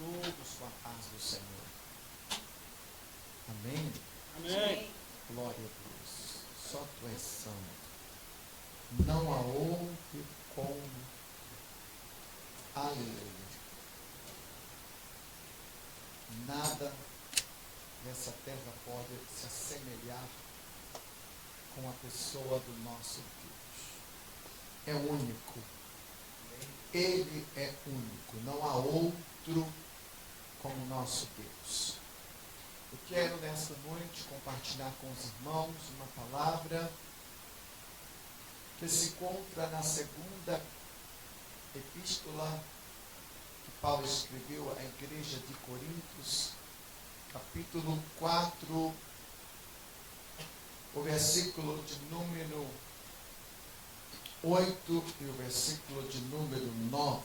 todos com a paz do Senhor. Amém? Amém. Glória a Deus. Só Tu és santo. Não há outro como. Aleluia. Nada nessa terra pode se assemelhar com a pessoa do nosso Deus. É único. Ele é único. Não há outro como nosso Deus. Eu quero nessa noite compartilhar com os irmãos uma palavra que se encontra na segunda epístola que Paulo escreveu à igreja de Coríntios, capítulo 4, o versículo de número 8 e o versículo de número 9.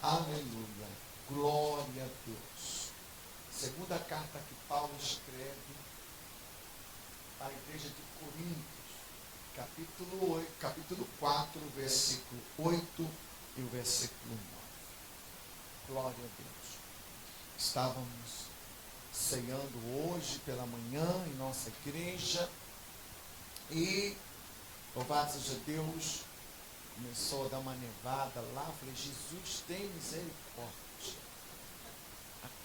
Aleluia. Glória a Deus. Segunda carta que Paulo escreve para a igreja de Coríntios, capítulo 4, versículo 8 e o versículo 9. Glória a Deus. Estávamos ceando hoje pela manhã em nossa igreja e, louvado seja Deus, começou a dar uma nevada lá. Falei, Jesus, tem misericórdia.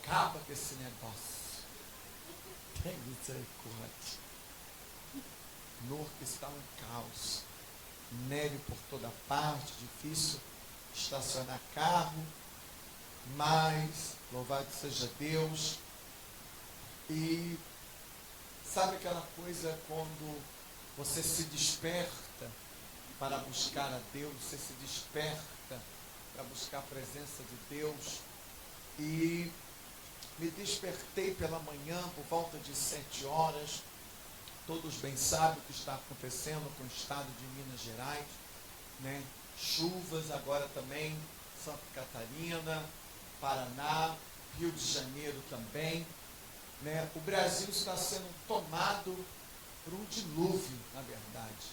Acaba com esse negócio. Tem misericórdia. Norte está um caos. Neve por toda parte, difícil estacionar carro. Mas, louvado seja Deus. E sabe aquela coisa quando você se desperta para buscar a Deus, você se desperta para buscar a presença de Deus. E me despertei pela manhã por volta de 7 horas. Todos bem sabem o que está acontecendo com o estado de Minas Gerais, né? Chuvas agora também, Santa Catarina, Paraná, Rio de Janeiro também, né? O Brasil está sendo tomado por um dilúvio, na verdade.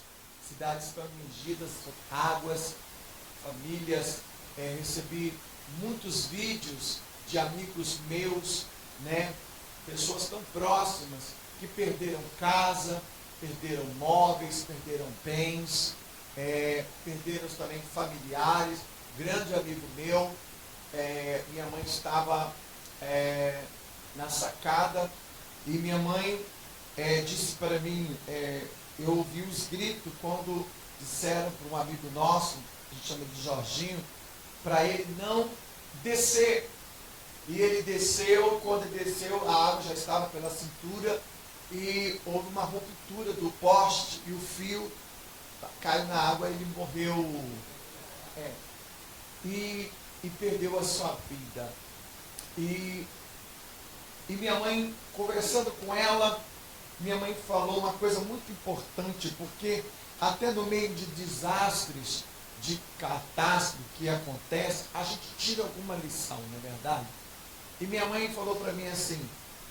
Cidades estão atingidas por águas, famílias. Recebi muitos vídeos de amigos meus, né? Pessoas tão próximas que perderam casa, perderam móveis, perderam bens, perderam também familiares. Grande amigo meu, minha mãe estava na sacada e minha mãe disse para mim, eu ouvi os gritos quando disseram para um amigo nosso, a gente chama de Jorginho, para ele não descer. E ele desceu, quando ele desceu, a água já estava pela cintura e houve uma ruptura do poste e o fio caiu na água e ele morreu. E perdeu a sua vida. E minha mãe, conversando com ela, minha mãe falou uma coisa muito importante, porque até no meio de desastres, de catástrofe que acontece, a gente tira alguma lição, não é verdade? E minha mãe falou para mim assim,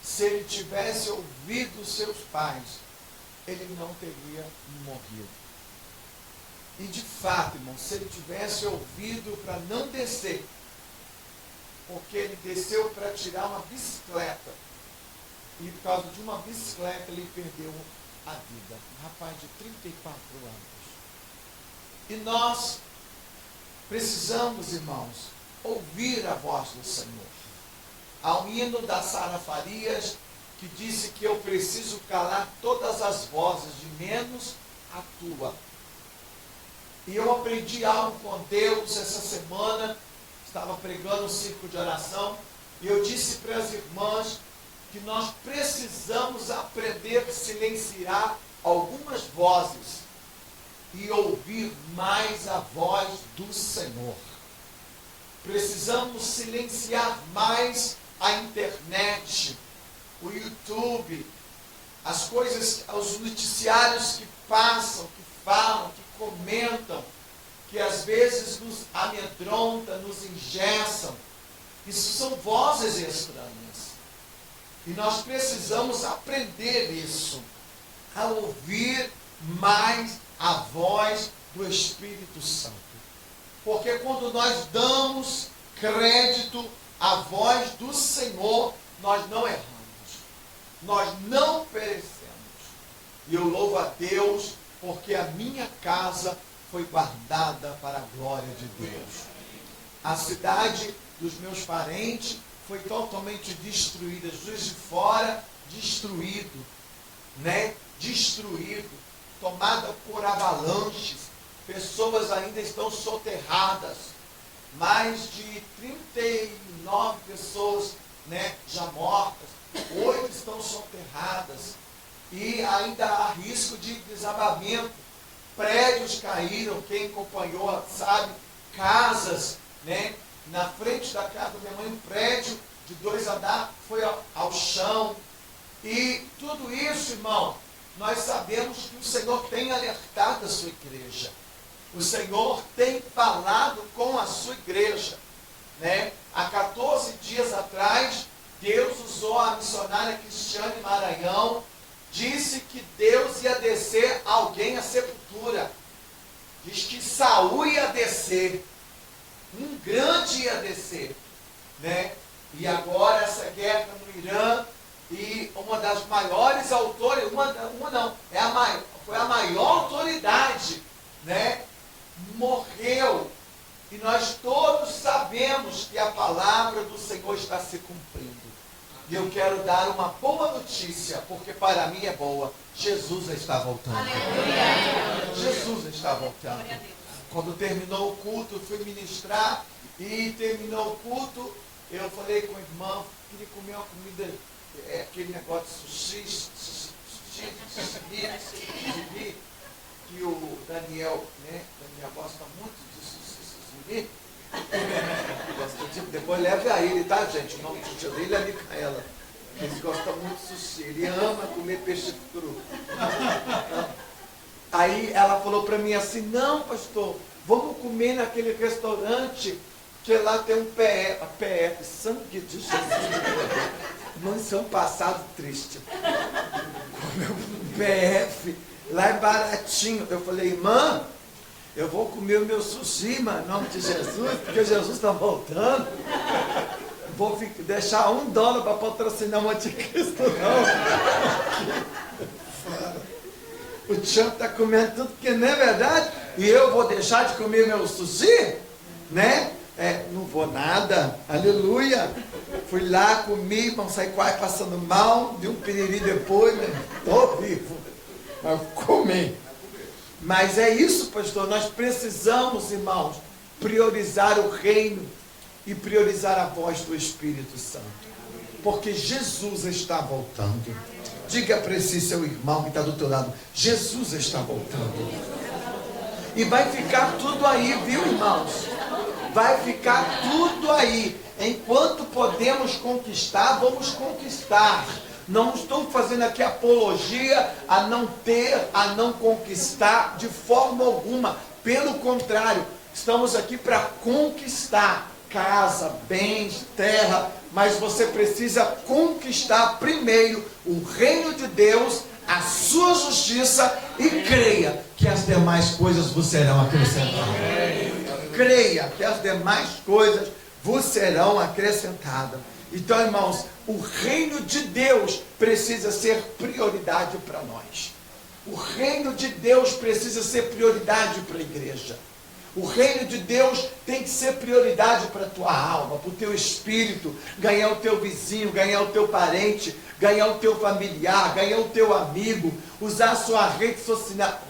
se ele tivesse ouvido seus pais, ele não teria morrido. E de fato, irmão, se ele tivesse ouvido para não descer, porque ele desceu para tirar uma bicicleta, e por causa de uma bicicleta ele perdeu a vida. Um rapaz de 34 anos. E nós precisamos, irmãos, ouvir a voz do Senhor. Há um hino da Sara Farias que disse que eu preciso calar todas as vozes, de menos a tua. E eu aprendi algo com Deus essa semana, estava pregando um círculo de oração, e eu disse para as irmãs que nós precisamos aprender a silenciar algumas vozes e ouvir mais a voz do Senhor. Precisamos silenciar mais a internet, o YouTube, as coisas, os noticiários que passam, que falam, que comentam, que às vezes nos amedrontam, nos engessam. Isso são vozes estranhas. E nós precisamos aprender isso, a ouvir mais a voz do Espírito Santo. Porque quando nós damos crédito à voz do Senhor, nós não erramos. Nós não perecemos. E eu louvo a Deus, porque a minha casa foi guardada para a glória de Deus. A cidade dos meus parentes foi totalmente destruída. Juiz de Fora, destruído, né? Destruído, tomada por avalanches. Pessoas ainda estão soterradas. Mais de 39 pessoas, né, já mortas. 8 estão soterradas. E ainda há risco de desabamento. Prédios caíram, quem acompanhou sabe. Casas, né? Na frente da casa da minha mãe, um prédio de 2 andares foi ao chão. E tudo isso, irmão, nós sabemos que o Senhor tem alertado a sua igreja. O Senhor tem falado com a sua igreja, né? Há 14 dias atrás, Deus usou a missionária Cristiane Maranhão, disse que Deus ia descer alguém à sepultura. Diz que Saul ia descer, um grande ia descer, né? E agora essa guerra no Irã, e uma das maiores autoridades, foi a maior autoridade, né? Morreu. E nós todos sabemos que a palavra do Senhor está se cumprindo. E eu quero dar uma boa notícia, porque para mim é boa. Jesus está voltando. Aleluia. Jesus está voltando. Quando terminou o culto, eu fui ministrar. E terminou o culto, eu falei com o irmão, queria comer uma comida, aquele negócio de sushi, que o Daniel, né? Daniel gosta muito de sushi. Depois leve a ele, tá, gente? O nome do tio dele é Micaela. Ele gosta muito de sushi. Ele ama comer peixe cru. Aí ela falou para mim assim: não, pastor, vamos comer naquele restaurante que lá tem um PF, sangue de Jesus. Mansão passado triste. Comeu um PF, lá é baratinho. Eu falei: irmã, eu vou comer o meu sushi, mano, em nome de Jesus, porque Jesus está voltando. Vou deixar $1 para patrocinar o anticristo, não. O Tchan está comendo tudo que não é verdade, e eu vou deixar de comer meu sushi, né? Não vou nada, aleluia. Fui lá, comi, irmão, saí quase passando mal, de um piriri depois, né? Estou vivo, mas comi. Mas é isso, pastor, nós precisamos, irmãos, priorizar o reino e priorizar a voz do Espírito Santo, porque Jesus está voltando. Diga para esse seu irmão que está do teu lado: Jesus está voltando. E vai ficar tudo aí, viu, irmãos? Vai ficar tudo aí. Enquanto podemos conquistar, vamos conquistar. Não estou fazendo aqui apologia a não ter, a não conquistar de forma alguma. Pelo contrário, estamos aqui para conquistar casa, bens, terra, mas você precisa conquistar primeiro o reino de Deus, a sua justiça, e creia que as demais coisas vos serão acrescentadas. Creia que as demais coisas vos serão acrescentadas. Então, irmãos, o reino de Deus precisa ser prioridade para nós. O reino de Deus precisa ser prioridade para a igreja. O reino de Deus tem que ser prioridade para a tua alma, para o teu espírito, ganhar o teu vizinho, ganhar o teu parente, ganhar o teu familiar, ganhar o teu amigo, usar a sua rede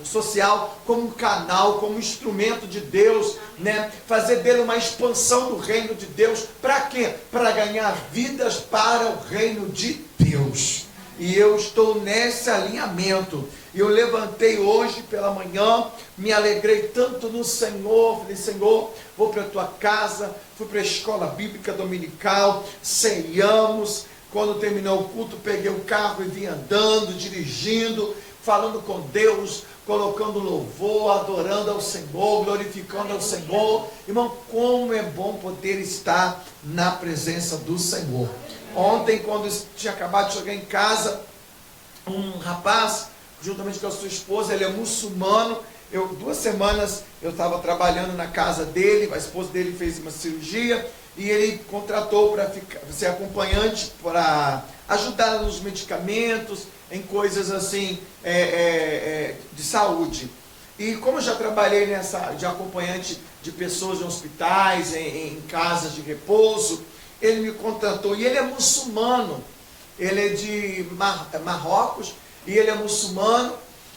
social como um canal, como instrumento de Deus, né? Fazer dele uma expansão do reino de Deus. Para quê? Para ganhar vidas para o reino de Deus. E eu estou nesse alinhamento. E eu levantei hoje pela manhã, me alegrei tanto no Senhor. Falei: Senhor, vou para a tua casa. Fui para a escola bíblica dominical, ceiamos. Quando terminou o culto, peguei o carro e vim andando, dirigindo, falando com Deus, colocando louvor, adorando ao Senhor, glorificando ao Senhor. Irmão, como é bom poder estar na presença do Senhor. Ontem, quando tinha acabado de chegar em casa, um rapaz, juntamente com a sua esposa, ele é muçulmano, 2 semanas eu estava trabalhando na casa dele, a esposa dele fez uma cirurgia, e ele contratou para ser acompanhante, para ajudar nos medicamentos, em coisas assim, de saúde. E como eu já trabalhei de acompanhante de pessoas em hospitais, em casas de repouso, ele me contratou. E ele é muçulmano, ele é de Marrocos, e ele é muçulmano.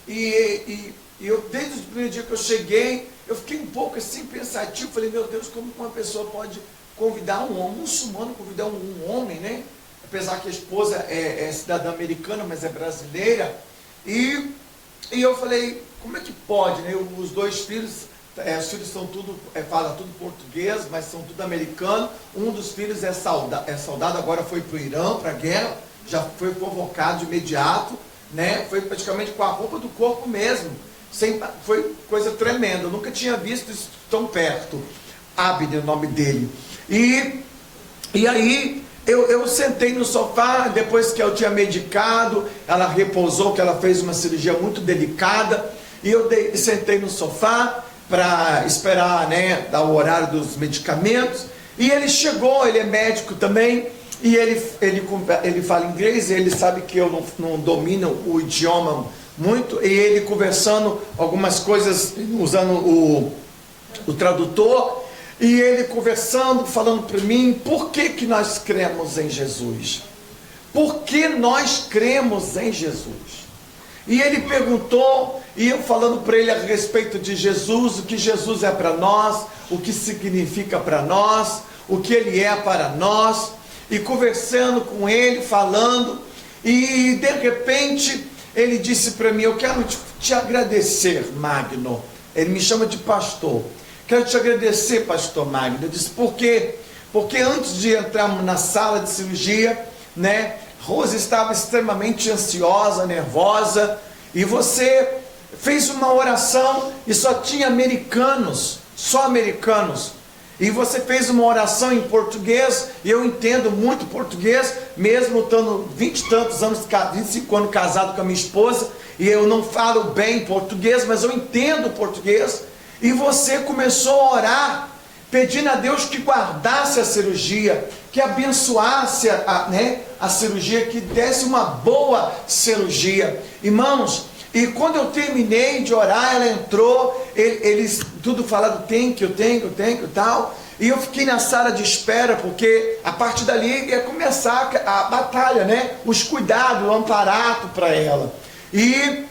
E eu, desde o primeiro dia que eu cheguei, eu fiquei um pouco assim pensativo. Falei, meu Deus, como uma pessoa pode convidar um muçulmano, convidar um homem, né? Apesar que a esposa é cidadã americana, mas é brasileira. E eu falei, como é que pode, né? Os 2 filhos, os filhos são tudo, falam tudo português, mas são tudo americano. Um dos filhos é soldado, agora foi para o Irã, para a guerra, já foi convocado de imediato, né? Foi praticamente com a roupa do corpo mesmo. Foi coisa tremenda, eu nunca tinha visto isso tão perto. Abner, o nome dele. E aí eu sentei no sofá, depois que eu tinha medicado, ela repousou, que ela fez uma cirurgia muito delicada, e eu sentei no sofá para esperar, né, dar o horário dos medicamentos, e ele chegou, ele é médico também, e ele fala inglês, ele sabe que eu não domino o idioma muito, e ele conversando algumas coisas, usando o tradutor, e ele conversando, falando para mim, por que nós cremos em Jesus? Por que nós cremos em Jesus? E ele perguntou, e eu falando para ele a respeito de Jesus, o que Jesus é para nós, o que significa para nós, o que ele é para nós, e conversando com ele, falando, e de repente ele disse para mim, eu quero te agradecer, Magno. Ele me chama de pastor. Quero te agradecer, pastor Magno. Eu disse, por quê? Porque antes de entrarmos na sala de cirurgia, né, Rose estava extremamente ansiosa, nervosa, e você fez uma oração e só tinha americanos, só americanos. E você fez uma oração em português, e eu entendo muito português, mesmo estando 20 e tantos anos, 25 anos casado com a minha esposa, e eu não falo bem português, mas eu entendo português. E você começou a orar, pedindo a Deus que guardasse a cirurgia, que abençoasse a cirurgia, que desse uma boa cirurgia. Irmãos, e quando eu terminei de orar, ela entrou, eles tudo falando, thank you e tal. E eu fiquei na sala de espera, porque a partir dali ia começar a batalha, né? Os cuidados, o amparato para ela. E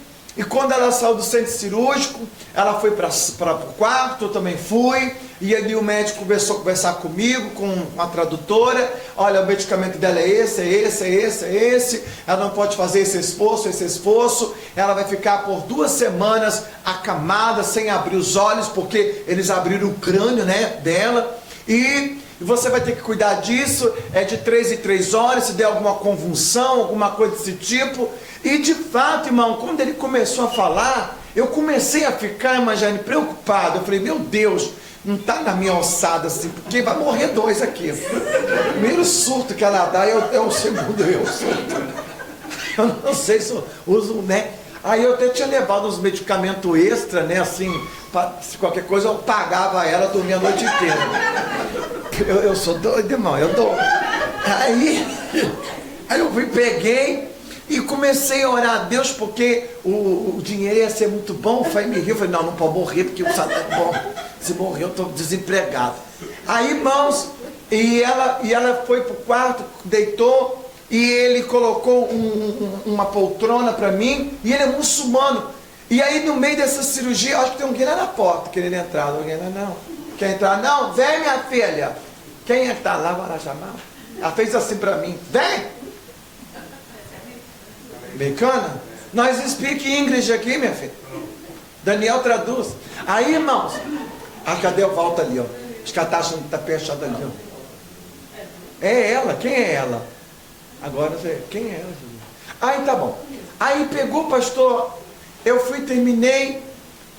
quando ela saiu do centro cirúrgico, ela foi para o quarto, eu também fui, e ali o médico começou a conversar comigo, com a tradutora, olha, o medicamento dela é esse, ela não pode fazer esse esforço, ela vai ficar por 2 semanas acamada, sem abrir os olhos, porque eles abriram o crânio, né, dela, e você vai ter que cuidar disso, de 3 em 3 horas, se der alguma convulsão, alguma coisa desse tipo. E de fato, irmão, quando ele começou a falar, eu comecei a ficar, imagine, preocupado. Eu falei, meu Deus, não está na minha alçada assim, porque vai morrer 2 aqui. O primeiro surto que ela dá é o segundo surto. Eu não sei se eu uso, né? Aí eu até tinha levado uns medicamentos extra, né, assim, se qualquer coisa eu pagava ela, dormia a noite inteira. Eu sou doido, irmão, eu dou. Aí eu peguei e comecei a orar a Deus, porque o dinheiro ia ser muito bom. Foi me rir, eu falei, não pode morrer, porque o salário é bom. Se morrer eu estou desempregado. Aí, irmãos, e ela foi para o quarto, deitou, e ele colocou uma poltrona para mim, e ele é muçulmano. E aí no meio dessa cirurgia, acho que tem alguém lá na porta querendo entrar. Alguém lá, não. Quer entrar? Não, vem minha filha. Quem é que está lá? Vai chamar. Ela fez assim para mim, vem. Americana? Nós speak English aqui, minha filha. Daniel traduz. Aí, irmãos, cadê o Walter ali, ó? Acho que ela está achando que está fechada ali, ó. É ela, quem é ela? Agora, quem é ela? Aí tá bom. Aí pegou, pastor, eu fui, terminei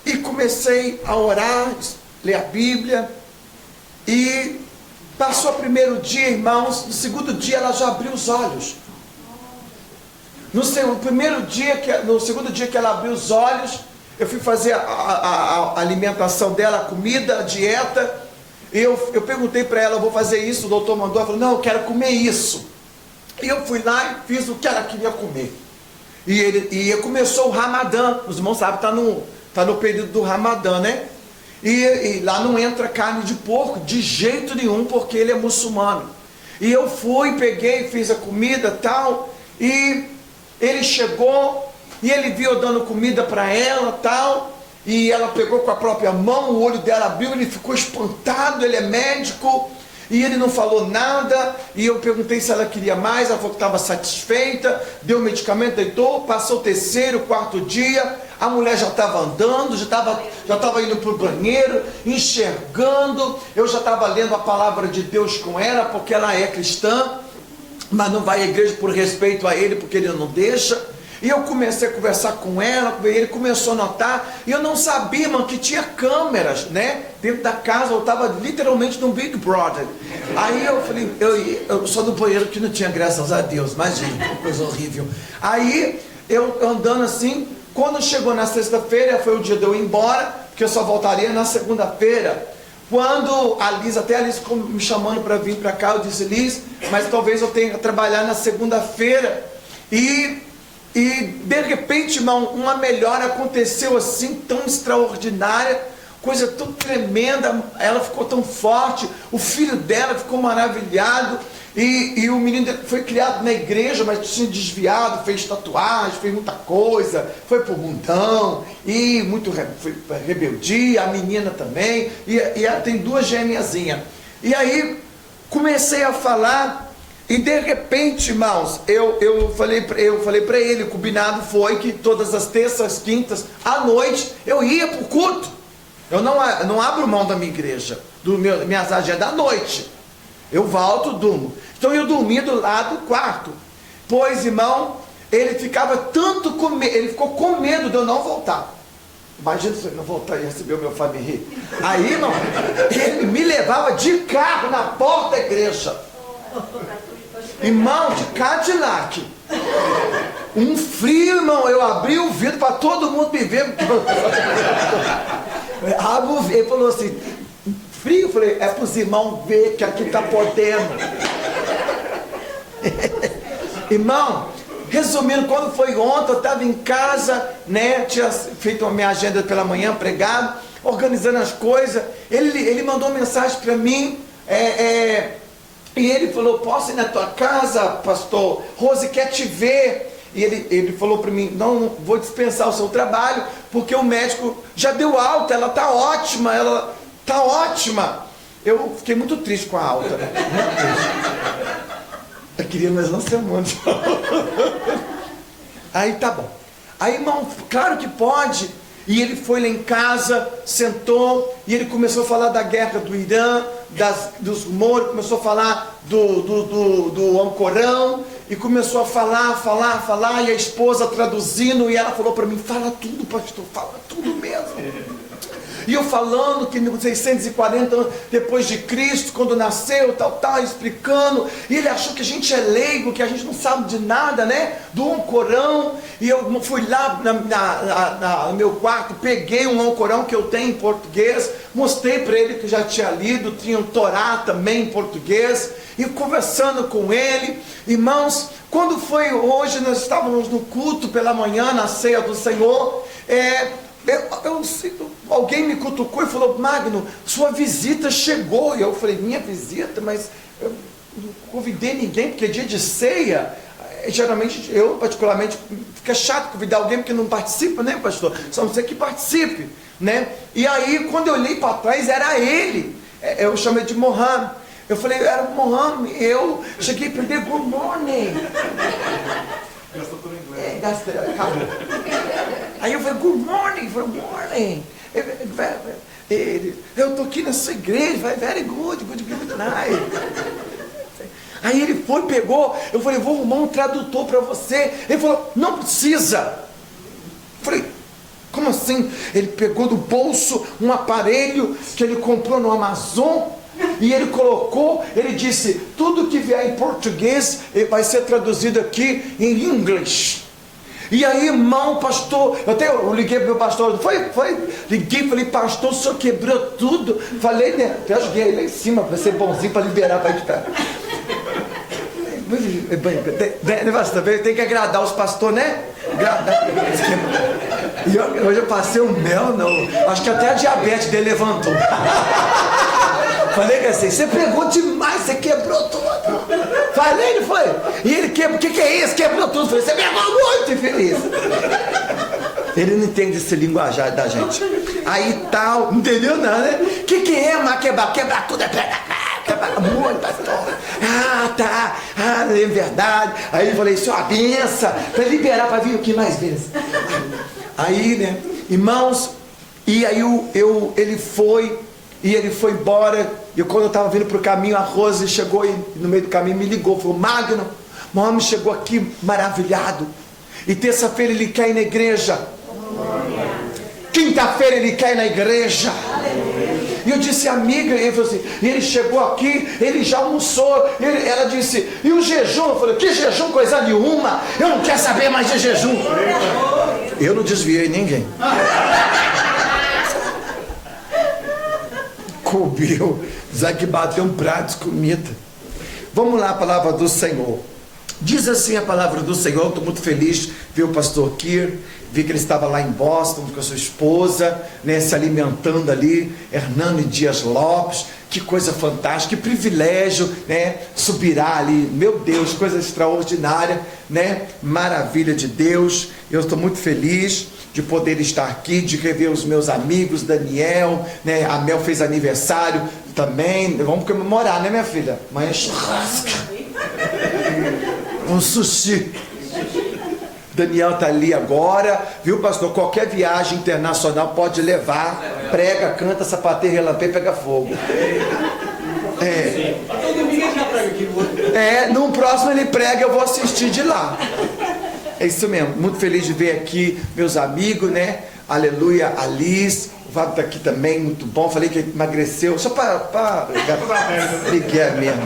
e comecei a orar, ler a Bíblia, e passou o primeiro dia, irmãos, no segundo dia ela já abriu os olhos. No segundo dia que ela abriu os olhos, eu fui fazer a alimentação dela, a comida, a dieta. E eu perguntei para ela, eu vou fazer isso, o doutor mandou, ela falou, não, eu quero comer isso. E eu fui lá e fiz o que ela queria comer. E começou o Ramadã, os irmãos sabem, está no período do Ramadã, né? E lá não entra carne de porco, de jeito nenhum, porque ele é muçulmano. E eu fui, peguei, fiz a comida e tal, e ele chegou, e ele viu eu dando comida para ela tal, e ela pegou com a própria mão, o olho dela abriu, ele ficou espantado, ele é médico, e ele não falou nada, e eu perguntei se ela queria mais, ela falou que estava satisfeita, deu o medicamento, deitou, passou o terceiro, quarto dia, a mulher já estava andando, já estava indo para o banheiro, enxergando, eu já estava lendo a palavra de Deus com ela, porque ela é cristã, mas não vai à igreja por respeito a ele, porque ele não deixa. E eu comecei a conversar com ela, ele começou a notar, e eu não sabia, mano, que tinha câmeras, né? Dentro da casa, eu estava literalmente no Big Brother. Aí eu falei, eu só no banheiro que não tinha, graças a Deus, imagina, que coisa horrível. Aí, eu andando assim, quando chegou na sexta-feira, foi o dia de eu ir embora, porque eu só voltaria na segunda-feira. Quando a Liz ficou me chamando para vir para cá, eu disse, Liz, mas talvez eu tenha que trabalhar na segunda-feira. E de repente, irmão, uma melhora aconteceu assim, tão extraordinária, coisa tão tremenda, ela ficou tão forte, o filho dela ficou maravilhado, e o menino foi criado na igreja, mas tinha desviado, fez tatuagem, fez muita coisa, foi pro mundão, e foi rebeldia, a menina também, e ela tem 2 gêmeazinhas. E aí, comecei a falar, e de repente, irmãos, eu falei para ele, o combinado foi que todas as terças, quintas, à noite, eu ia para o culto. Eu não abro mão da minha igreja, minhas agendas à noite. Eu volto, durmo. Então eu dormia do lado do quarto. Pois, irmão, ele ficava tanto com medo, ele ficou com medo de eu não voltar. Imagina se eu não voltar e receber o meu família. Aí, irmão, ele me levava de carro na porta da igreja. Irmão, de Cadillac, um frio, irmão, eu abri o vidro para todo mundo me ver. Ele falou assim, frio, eu falei, é para os irmãos ver que aqui está podendo. Irmão, resumindo, quando foi ontem, eu estava em casa, né, tinha feito a minha agenda pela manhã, pregado, organizando as coisas, ele mandou uma mensagem para mim, e ele falou, posso ir na tua casa, pastor? Rose quer te ver. E ele falou para mim, não vou dispensar o seu trabalho, porque o médico já deu alta, ela está ótima, Eu fiquei muito triste com a alta, né? Muito triste. Eu queria mais uma semana. Aí tá bom. Aí, irmão, claro que pode. E ele foi lá em casa, sentou, e ele começou a falar da guerra do Irã, dos rumores, começou a falar do Ancorão, e começou a falar, e a esposa traduzindo, e ela falou para mim, fala tudo, pastor, fala tudo mesmo. E eu falando que em 640 anos depois de Cristo, quando nasceu, tal, explicando. E ele achou que a gente é leigo, que a gente não sabe de nada, né? Do Alcorão. E eu fui lá no meu quarto, peguei um Alcorão que eu tenho em português, mostrei para ele que já tinha lido, tinha um Torá também em português, e conversando com ele. Irmãos, quando foi hoje, nós estávamos no culto pela manhã, na ceia do Senhor, alguém me cutucou e falou, Magno, sua visita chegou. E eu falei, minha visita? Mas eu não convidei ninguém, porque é dia de ceia. Geralmente, eu particularmente, fica chato convidar alguém porque não participa, né, pastor? Só você que participe, né? E aí, quando eu olhei para trás, era ele. Eu chamei de Mohamed. Eu falei, era o Mohamed. Eu cheguei para ele, good morning. Gastou tudo em inglês. Acabou. Aí eu falei, good morning. Eu estou aqui na sua igreja, very good night. Aí ele foi, pegou, eu falei, vou arrumar um tradutor para você. Ele falou, não precisa. Eu falei, como assim? Ele pegou do bolso um aparelho que ele comprou no Amazon, e ele colocou, ele disse, tudo que vier em português vai ser traduzido aqui em inglês. E aí, irmão, pastor, eu liguei para o meu pastor, liguei, falei, pastor, o senhor quebrou tudo. Falei, né, até joguei lá em cima para ser bonzinho, para liberar para gente. Tem que agradar os pastores, né? E hoje eu passei um mel, não. Acho que até a diabetes dele levantou. Falei que assim, você pegou demais, você quebrou tudo. Falei, não foi? E ele quebrou, o que é isso? Quebrou tudo. Falei, você pegou muito, infeliz. Ele não entende esse linguajar da gente. Aí tal, não entendeu nada, né? O que é, mas quebrar tudo é muito, pastor. Tá. É verdade. Aí eu falei, isso é uma benção. Para liberar, para vir aqui mais vezes. Aí, né, irmãos, e aí ele foi embora. E quando eu estava vindo para o caminho, a Rose chegou e no meio do caminho me ligou. Falou, Magno, meu homem chegou aqui maravilhado. E terça-feira ele quer ir na igreja. Quinta-feira ele quer ir na igreja. E eu disse, amiga, ele falou assim, ele chegou aqui, ele já almoçou. Ela disse, e o jejum? Eu falei, que jejum, coisa nenhuma. Eu não quero saber mais de jejum. Eu não desviei ninguém. Cobriu, Zaque bateu um prato de comida. Vamos lá, a palavra do Senhor. Diz assim a palavra do Senhor. Estou muito feliz de ver o pastor Kier. Vi que ele estava lá em Boston com a sua esposa, né, se alimentando ali. Hernani Dias Lopes. Que coisa fantástica, que privilégio, né? Subirá ali. Meu Deus, coisa extraordinária, né? Maravilha de Deus. Eu estou muito feliz de poder estar aqui, de rever os meus amigos, Daniel, né? A Mel fez aniversário também. Vamos comemorar, né, minha filha? Amanhã é churrasco. Um sushi. Daniel está ali agora, viu, pastor? Qualquer viagem internacional pode levar, prega, canta, sapateia, relampeia, pega fogo. No próximo ele prega, eu vou assistir de lá. É isso mesmo, muito feliz de ver aqui meus amigos, né? Aleluia, Alice, o Fábio está aqui também, muito bom. Falei que ele emagreceu, só para ligar mesmo,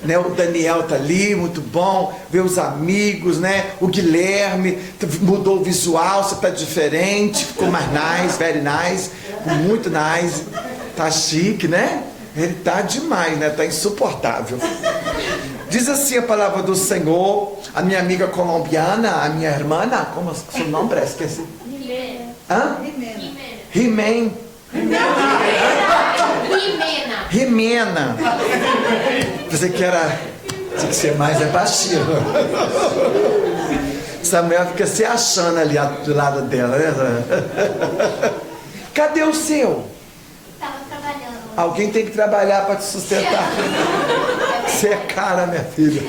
né? O Daniel está ali, muito bom. Ver os amigos, né? O Guilherme mudou o visual, você está diferente, ficou mais nice, very nice, muito nice, tá chique, né? Ele tá demais, né? Tá insuportável. Diz assim a palavra do Senhor. A minha amiga colombiana, a minha irmã, como é o seu nome? Esqueci. Rimena. Rimena. Pensei que era. Tinha que ser mais baixinho. Samuel fica se achando ali do lado dela, né? Cadê o seu? Estava trabalhando. Alguém tem que trabalhar para te sustentar. Você é cara, minha filha.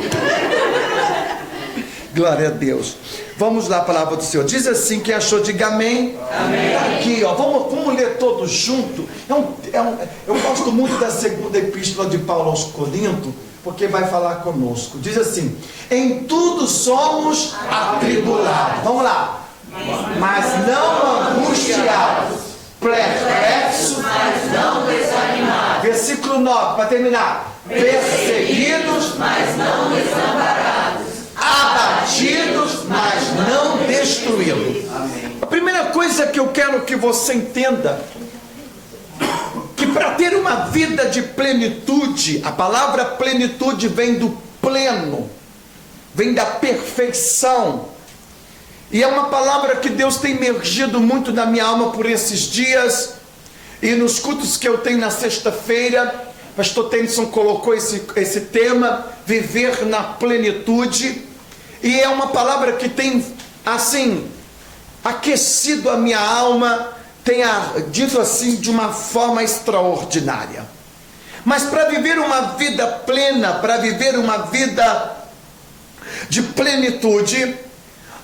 Glória a Deus. Vamos lá, a palavra do Senhor. Diz assim, quem achou, diga amém. Amém. Aqui, ó, vamos ler todos junto. Eu gosto muito da segunda epístola de Paulo aos Coríntios, porque vai falar conosco. Diz assim, em tudo somos atribulados. Vamos lá. Mas não angustiados, perplexos, mas não desanimados. Versículo 9, para terminar. Perseguidos, mas não desamparados. Abatidos, mas não destruídos. A primeira coisa que eu quero que você entenda, que para ter uma vida de plenitude, a palavra plenitude vem do pleno, vem da perfeição, e é uma palavra que Deus tem emergido muito na minha alma por esses dias, e nos cultos que eu tenho na sexta-feira, pastor Tennyson colocou esse tema, viver na plenitude, e é uma palavra que tem, assim, aquecido a minha alma, tem dito assim, de uma forma extraordinária. Mas para viver uma vida plena, para viver uma vida de plenitude,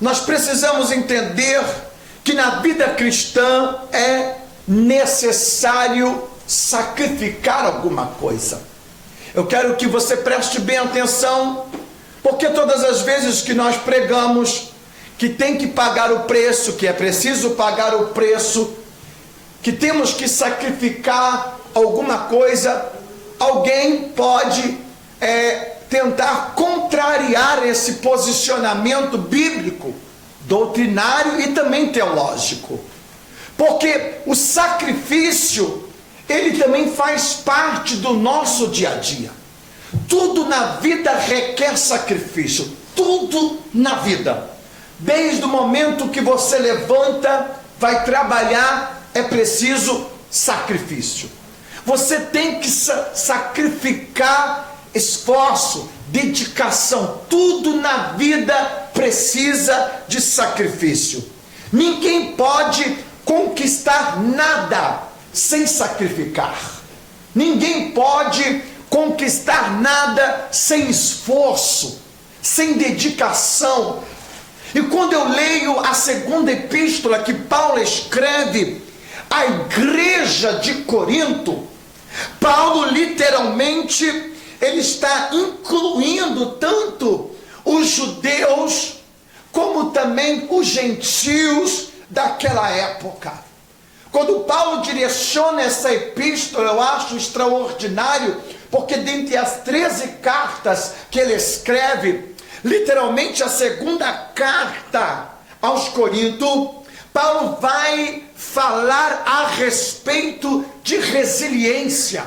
nós precisamos entender que na vida cristã é necessário sacrificar alguma coisa. Eu quero que você preste bem atenção, porque todas as vezes que nós pregamos que tem que pagar o preço, que é preciso pagar o preço, que temos que sacrificar alguma coisa, alguém pode tentar contrariar esse posicionamento bíblico doutrinário e também teológico. Porque o sacrifício, ele também faz parte do nosso dia a dia. Tudo na vida requer sacrifício. Tudo na vida. Desde o momento que você levanta, vai trabalhar, é preciso sacrifício. Você tem que sacrificar esforço, dedicação. Tudo na vida precisa de sacrifício. Ninguém pode conquistar nada sem sacrificar. Ninguém pode conquistar nada sem esforço, sem dedicação. E quando eu leio a segunda epístola que Paulo escreve à igreja de Corinto, Paulo literalmente, ele está incluindo tanto os judeus como também os gentios daquela época. Quando Paulo direciona essa epístola, eu acho extraordinário, porque dentre as 13 cartas que ele escreve, literalmente a segunda carta aos Coríntios, Paulo vai falar a respeito de resiliência,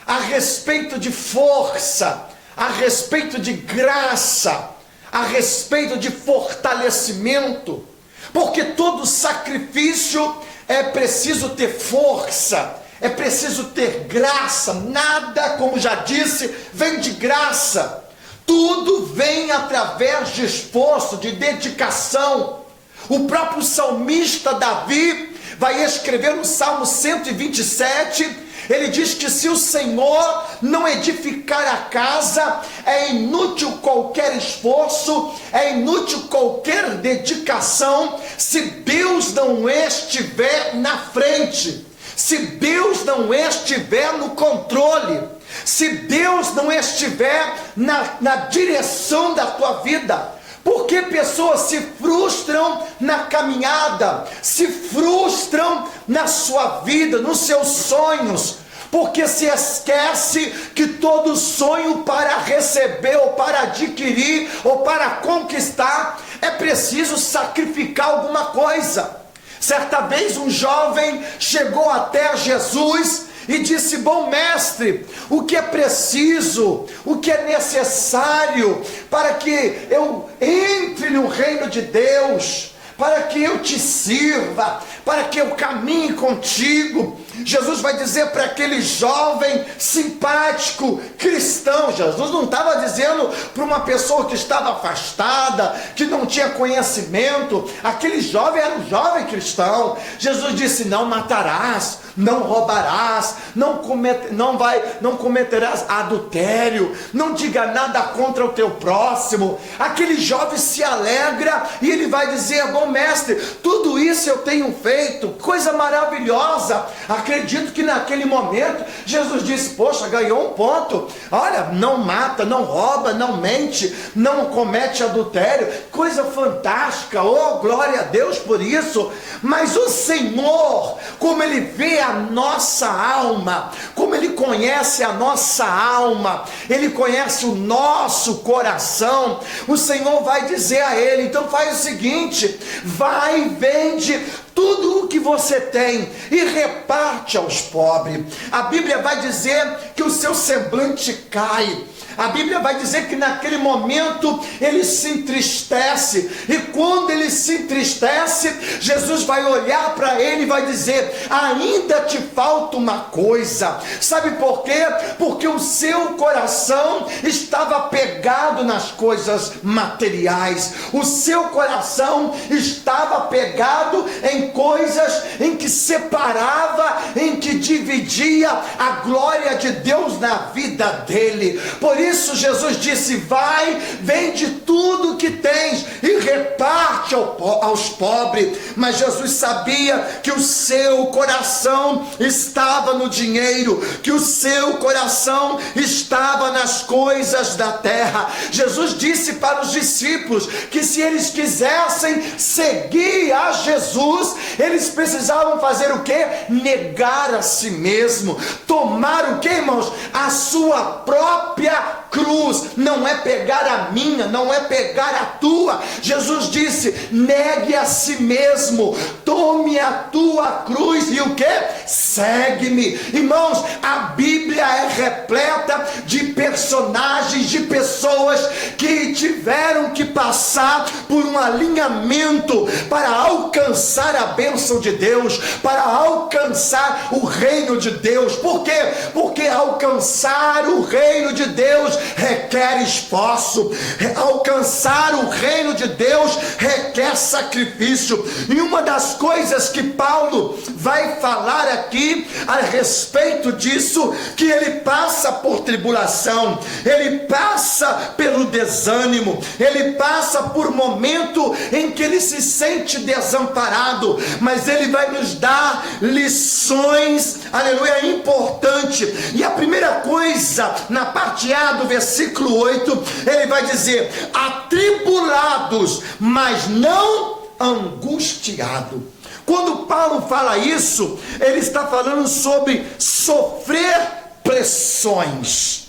a respeito de força, a respeito de graça, a respeito de fortalecimento, porque todo sacrifício é preciso ter força, é preciso ter graça. Nada, como já disse, vem de graça. Tudo vem através de esforço, de dedicação. O próprio salmista Davi vai escrever no Salmo 127, ele diz que se o Senhor não edificar a casa, é inútil qualquer esforço, é inútil qualquer dedicação, se Deus não estiver na frente, se Deus não estiver no controle, se Deus não estiver na direção da tua vida. Porque pessoas se frustram na caminhada, se frustram na sua vida, nos seus sonhos, porque se esquece que todo sonho para receber, ou para adquirir, ou para conquistar, é preciso sacrificar alguma coisa. Certa vez um jovem chegou até Jesus e disse: bom mestre, o que é preciso, o que é necessário para que eu entre no reino de Deus, para que eu te sirva, para que eu caminhe contigo? Jesus vai dizer para aquele jovem simpático, cristão. Jesus não estava dizendo para uma pessoa que estava afastada, que não tinha conhecimento. Aquele jovem era um jovem cristão. Jesus disse: não matarás, não roubarás, não cometerás adultério, não diga nada contra o teu próximo. Aquele jovem se alegra e ele vai dizer: bom mestre, tudo isso eu tenho feito, coisa maravilhosa. Acredito que naquele momento Jesus disse: poxa, ganhou um ponto. Olha, não mata, não rouba, não mente, não comete adultério, coisa fantástica. Oh, glória a Deus por isso. Mas o Senhor, como Ele vê a nossa alma, como Ele conhece a nossa alma, Ele conhece o nosso coração, o Senhor vai dizer a ele: então faz o seguinte, vai, vende tudo o que você tem e reparte aos pobres. A Bíblia vai dizer que o seu semblante cai. A Bíblia vai dizer que naquele momento ele se entristece, e quando ele se entristece, Jesus vai olhar para ele e vai dizer: ainda te falta uma coisa. Sabe por quê? Porque o seu coração estava pegado nas coisas materiais, o seu coração estava pegado em coisas em que separava, em que dividia a glória de Deus na vida dele. Por isso Jesus disse: vai, vende tudo que tens e reparte aos pobres. Mas Jesus sabia que o seu coração estava no dinheiro, que o seu coração estava nas coisas da terra. Jesus disse para os discípulos que se eles quisessem seguir a Jesus, eles precisavam fazer o quê? Negar a si mesmo, tomar o quê, irmãos? A sua própria cruz não é pegar a minha, não é pegar a tua. Jesus disse: negue a si mesmo, tome a tua cruz e o que? Segue-me. Irmãos, a Bíblia é repleta de personagens, de pessoas que tiveram que passar por um alinhamento para alcançar a bênção de Deus, para alcançar o reino de Deus. Por quê? Porque alcançar o reino de Deus requer esforço, alcançar o reino de Deus requer sacrifício. E uma das coisas que Paulo vai falar aqui a respeito disso, que ele passa por tribulação, ele passa pelo desânimo, ele passa por momento em que ele se sente desamparado, mas ele vai nos dar lições, aleluia, importante. E a primeira coisa, na parte A do versículo 8, ele vai dizer: atribulados, mas não angustiado. Quando Paulo fala isso, ele está falando sobre sofrer pressões.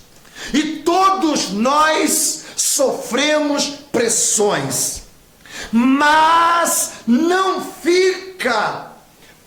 E todos nós sofremos pressões, mas não fica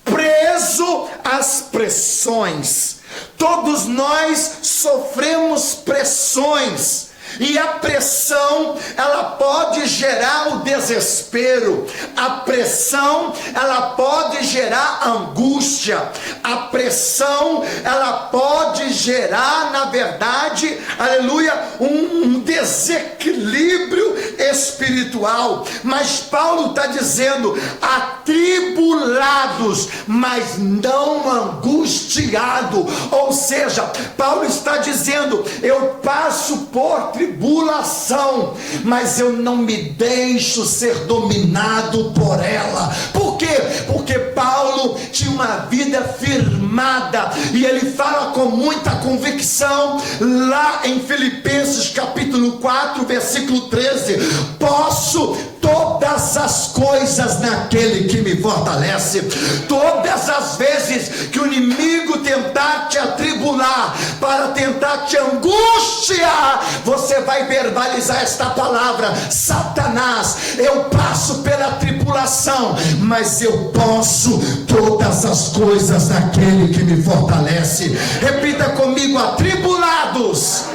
preso às pressões. Todos nós sofremos pressões. E a pressão, ela pode gerar o desespero, a pressão, ela pode gerar angústia, a pressão, ela pode gerar, na verdade, aleluia, um desequilíbrio espiritual. Mas Paulo está dizendo: atribulados, mas não angustiado. Ou seja, Paulo está dizendo: eu passo por tribulação, mas eu não me deixo ser dominado por ela. Por quê? Porque Paulo tinha uma vida firmada, e ele fala com muita convicção lá em Filipenses capítulo 4, versículo 13: posso todas as coisas naquele que me fortalece. Todas as vezes que o inimigo tentar te atribular, para tentar te angustiar, você vai verbalizar esta palavra: Satanás, eu passo pela tribulação, mas eu posso todas as coisas naquele que me fortalece. Repita comigo: atribulados,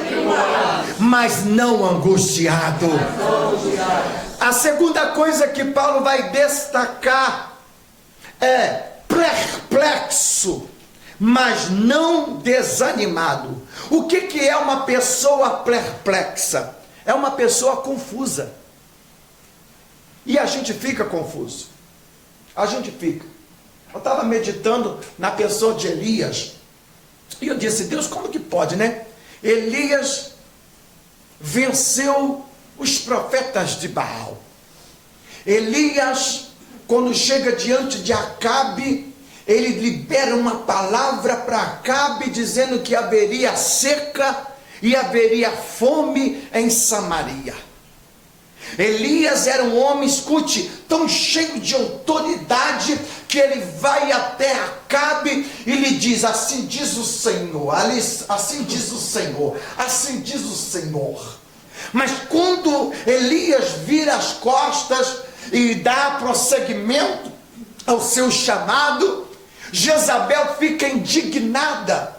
mas não angustiado. A segunda coisa que Paulo vai destacar é perplexo, mas não desanimado. O que é uma pessoa perplexa? É uma pessoa confusa. E a gente fica confuso. A gente fica. Eu estava meditando na pessoa de Elias, e eu disse: Deus, como que pode, né? Elias venceu os profetas de Baal. Elias, quando chega diante de Acabe, ele libera uma palavra para Acabe, dizendo que haveria seca e haveria fome em Samaria. Elias era um homem, escute, tão cheio de autoridade, que ele vai até Acabe e lhe diz: assim diz o Senhor, assim diz o Senhor, assim diz o Senhor. Mas quando Elias vira as costas e dá prosseguimento ao seu chamado, Jezabel fica indignada,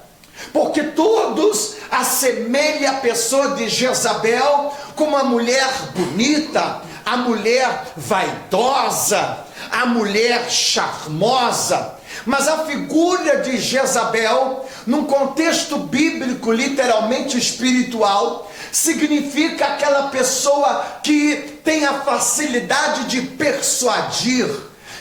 porque todos assemelham a pessoa de Jezabel como a mulher bonita, a mulher vaidosa, a mulher charmosa. Mas a figura de Jezabel, num contexto bíblico, literalmente espiritual, significa aquela pessoa que tem a facilidade de persuadir,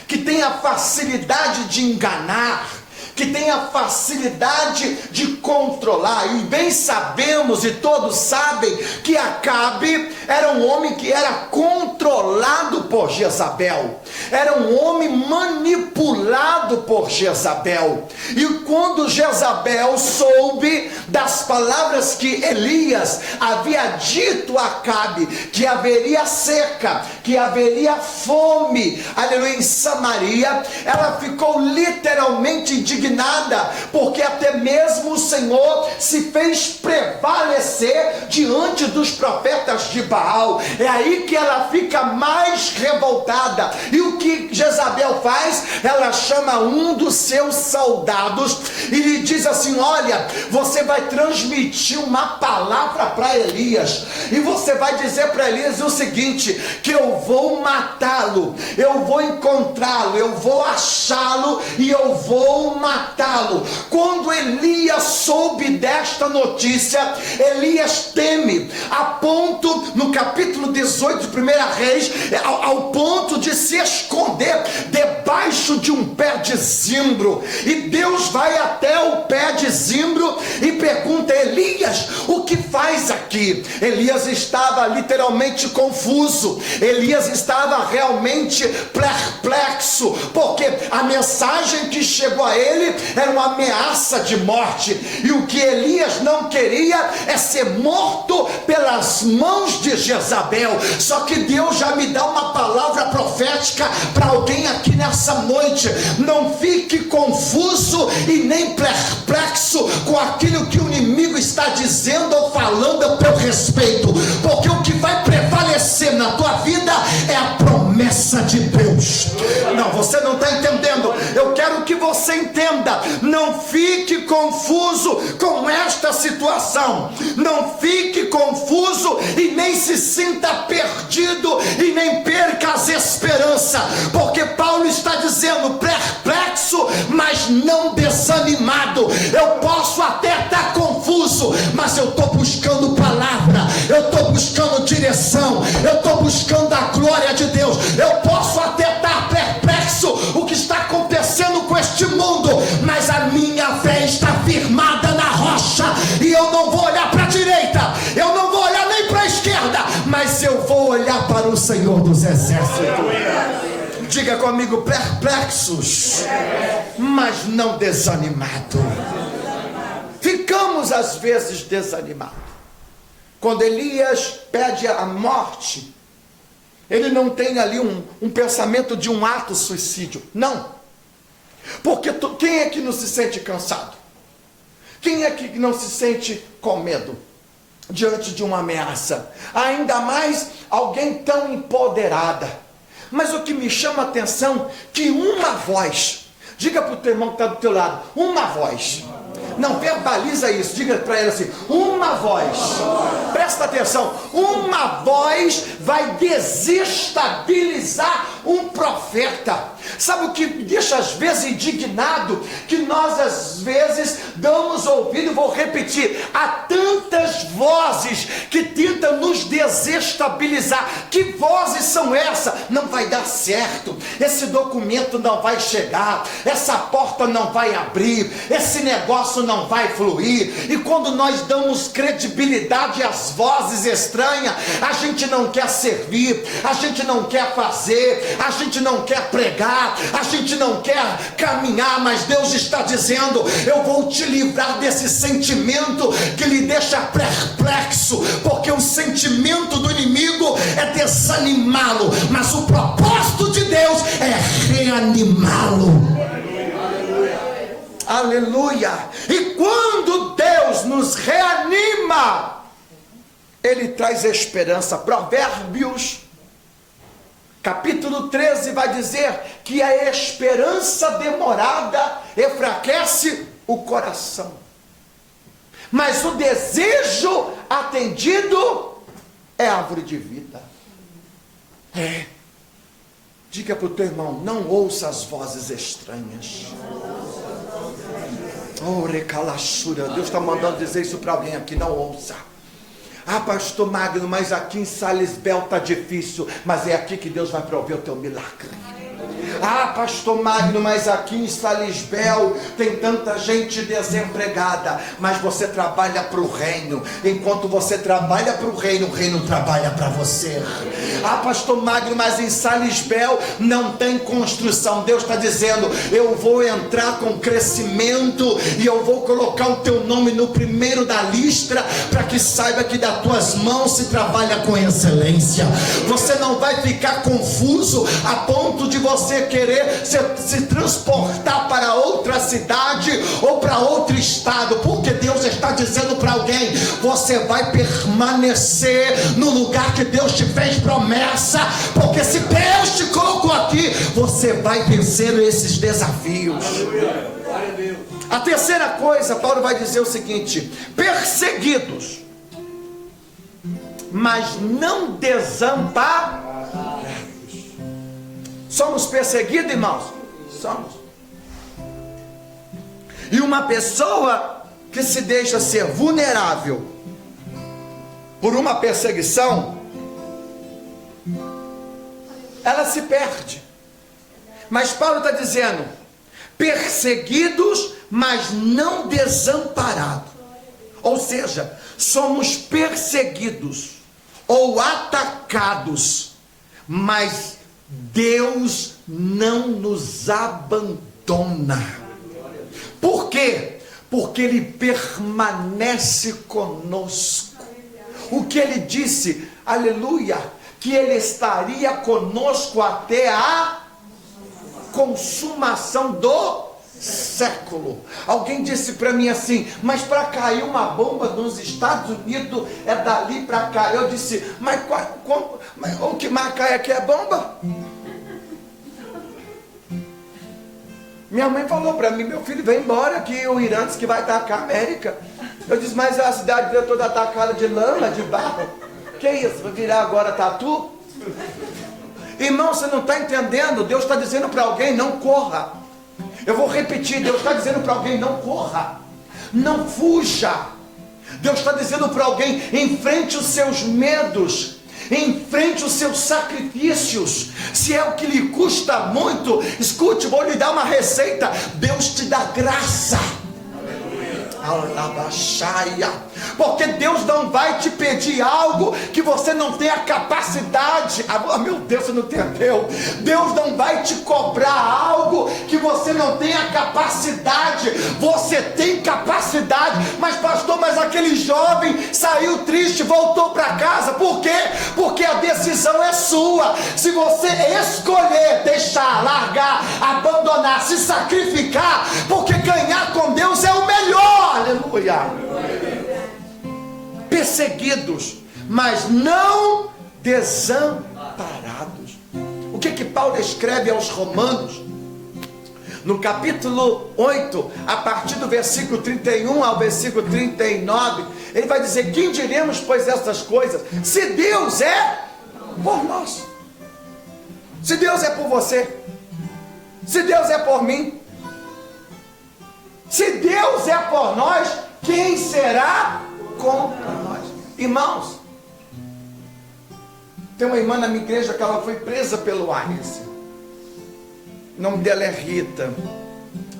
que tem a facilidade de enganar, que tem a facilidade de controlar. E bem sabemos, e todos sabem, que Acabe era um homem que era controlado por Jezabel, era um homem manipulado por Jezabel. E quando Jezabel soube das palavras que Elias havia dito a Acabe, que haveria seca, que haveria fome, aleluia, em Samaria, ela ficou literalmente indignada indignada, porque até mesmo o Senhor se fez prevalecer diante dos profetas de Baal. É aí que ela fica mais revoltada. E o que Jezabel faz? Ela chama um dos seus soldados e lhe diz assim: olha, você vai transmitir uma palavra para Elias, e você vai dizer para Elias o seguinte: que eu vou matá-lo, eu vou encontrá-lo, eu vou achá-lo e eu vou matá-lo. Quando Elias soube desta notícia, Elias teme, a ponto, no capítulo 18 de 1 Reis, ao ponto de se esconder debaixo de um pé de zimbro. E Deus vai até o pé de zimbro e pergunta: Elias, o que faz aqui? Elias estava literalmente confuso, Elias estava realmente perplexo, porque a mensagem que chegou a ele era uma ameaça de morte, e o que Elias não queria é ser morto pelas mãos de Jezabel. Só que Deus já me dá uma palavra profética para alguém aqui nessa noite: não fique confuso e nem perplexo com aquilo que o inimigo está dizendo ou falando a teu respeito, porque o que vai prevalecer na tua vida é a promessa de Deus. Não, você não está entendendo. Eu quero que você entenda. Não fique confuso com esta situação, não fique confuso e nem se sinta perdido e nem perca as esperanças, porque Paulo está dizendo: perplexo, mas não desanimado. Eu posso até estar confuso, mas eu estou buscando palavra, eu estou buscando direção, eu estou buscando a glória de Deus. Eu posso até estar perplexo, o que está acontecendo com este mundo, mas a minha fé está firmada na rocha, e eu não vou olhar para a direita, eu não vou olhar nem para a esquerda, mas eu vou olhar para o Senhor dos Exércitos. Diga comigo: perplexos, mas não desanimado. Ficamos às vezes desanimados. Quando Elias pede a morte, ele não tem ali um pensamento de um ato suicídio, não, porque quem é que não se sente cansado? Quem é que não se sente com medo diante de uma ameaça? Ainda mais alguém tão empoderada. Mas o que me chama a atenção, que uma voz, diga para o teu irmão que está do teu lado, uma voz, não verbaliza isso, diga para ele assim: uma voz, presta atenção, uma voz vai desestabilizar um profeta. Sabe o que me deixa às vezes indignado? Que nós às vezes damos ouvido, vou repetir, há tantas vozes que tentam nos desestabilizar. Que vozes são essas? Não vai dar certo, esse documento não vai chegar, essa porta não vai abrir, esse negócio não vai fluir. E quando nós damos credibilidade às vozes estranhas, a gente não quer servir, a gente não quer fazer, a gente não quer pregar, a gente não quer caminhar. Mas Deus está dizendo: eu vou te livrar desse sentimento que lhe deixa perplexo, porque o sentimento do inimigo é desanimá-lo, mas o propósito de Deus é reanimá-lo. Aleluia! E quando Deus nos reanima, Ele traz esperança. Provérbios capítulo 13 vai dizer que a esperança demorada enfraquece o coração, mas o desejo atendido é árvore de vida. Diga para o teu irmão: não ouça as vozes estranhas. Oh, recalaxura, Deus está mandando dizer isso para alguém aqui: não ouça. Ah, pastor Magno, mas aqui em Salisbel está difícil. Mas é aqui que Deus vai prover o teu milagre. Ah, pastor Magno, mas aqui em Salisbel tem tanta gente desempregada. Mas você trabalha para o reino. Enquanto você trabalha para o reino trabalha para você. Ah, pastor Magno, mas em Salisbel não tem construção. Deus está dizendo: eu vou entrar com crescimento e eu vou colocar o teu nome no primeiro da lista, para que saiba que das tuas mãos se trabalha com excelência. Você não vai ficar confuso a ponto de você querer se transportar para outra cidade ou para outro estado, porque Deus está dizendo para alguém: você vai permanecer no lugar que Deus te fez promessa, porque se Deus te colocou aqui, você vai vencer esses desafios. Glória a Deus. A terceira coisa, Paulo vai dizer o seguinte: perseguidos, mas não desamparados. Somos perseguidos, irmãos? Somos. E uma pessoa que se deixa ser vulnerável por uma perseguição, ela se perde. Mas Paulo está dizendo: perseguidos, mas não desamparados. Ou seja, somos perseguidos ou atacados, mas Deus não nos abandona. Por quê? Porque Ele permanece conosco. O que Ele disse, aleluia, que Ele estaria conosco até a consumação do século. Alguém disse para mim assim: mas para cair uma bomba nos Estados Unidos é dali para cá. Eu disse: mas o que mais cai aqui é bomba? Minha mãe falou para mim: meu filho, vem embora que o Irã diz que vai atacar a América. Eu disse: mas a cidade é toda atacada de lama, de barro. Que isso? Vai virar agora tatu? Irmão, você não está entendendo? Deus está dizendo para alguém: não corra. Eu vou repetir: Deus está dizendo para alguém: não corra, não fuja. Deus está dizendo para alguém: enfrente os seus medos, enfrente os seus sacrifícios. Se é o que lhe custa muito, escute, vou lhe dar uma receita: Deus te dá graça. Porque Deus não vai te pedir algo que você não tem a capacidade. Meu Deus, você não entendeu? Deus não vai te cobrar algo que você não tem a capacidade. Você tem capacidade. Mas pastor, mas aquele jovem saiu triste, voltou para casa. Por quê? Porque a decisão é sua. Se você escolher deixar, largar, abandonar, se sacrificar, porque ganhar com Deus é o melhor. Aleluia. Perseguidos, mas não desamparados. O que Paulo escreve aos Romanos? No capítulo 8, a partir do versículo 31 ao versículo 39, ele vai dizer: quem diremos, pois, essas coisas? Se Deus é por nós, se Deus é por você, se Deus é por mim, se Deus é por nós, quem será contra nós? Irmãos, tem uma irmã na minha igreja que ela foi presa pelo AIDS. O nome dela é Rita.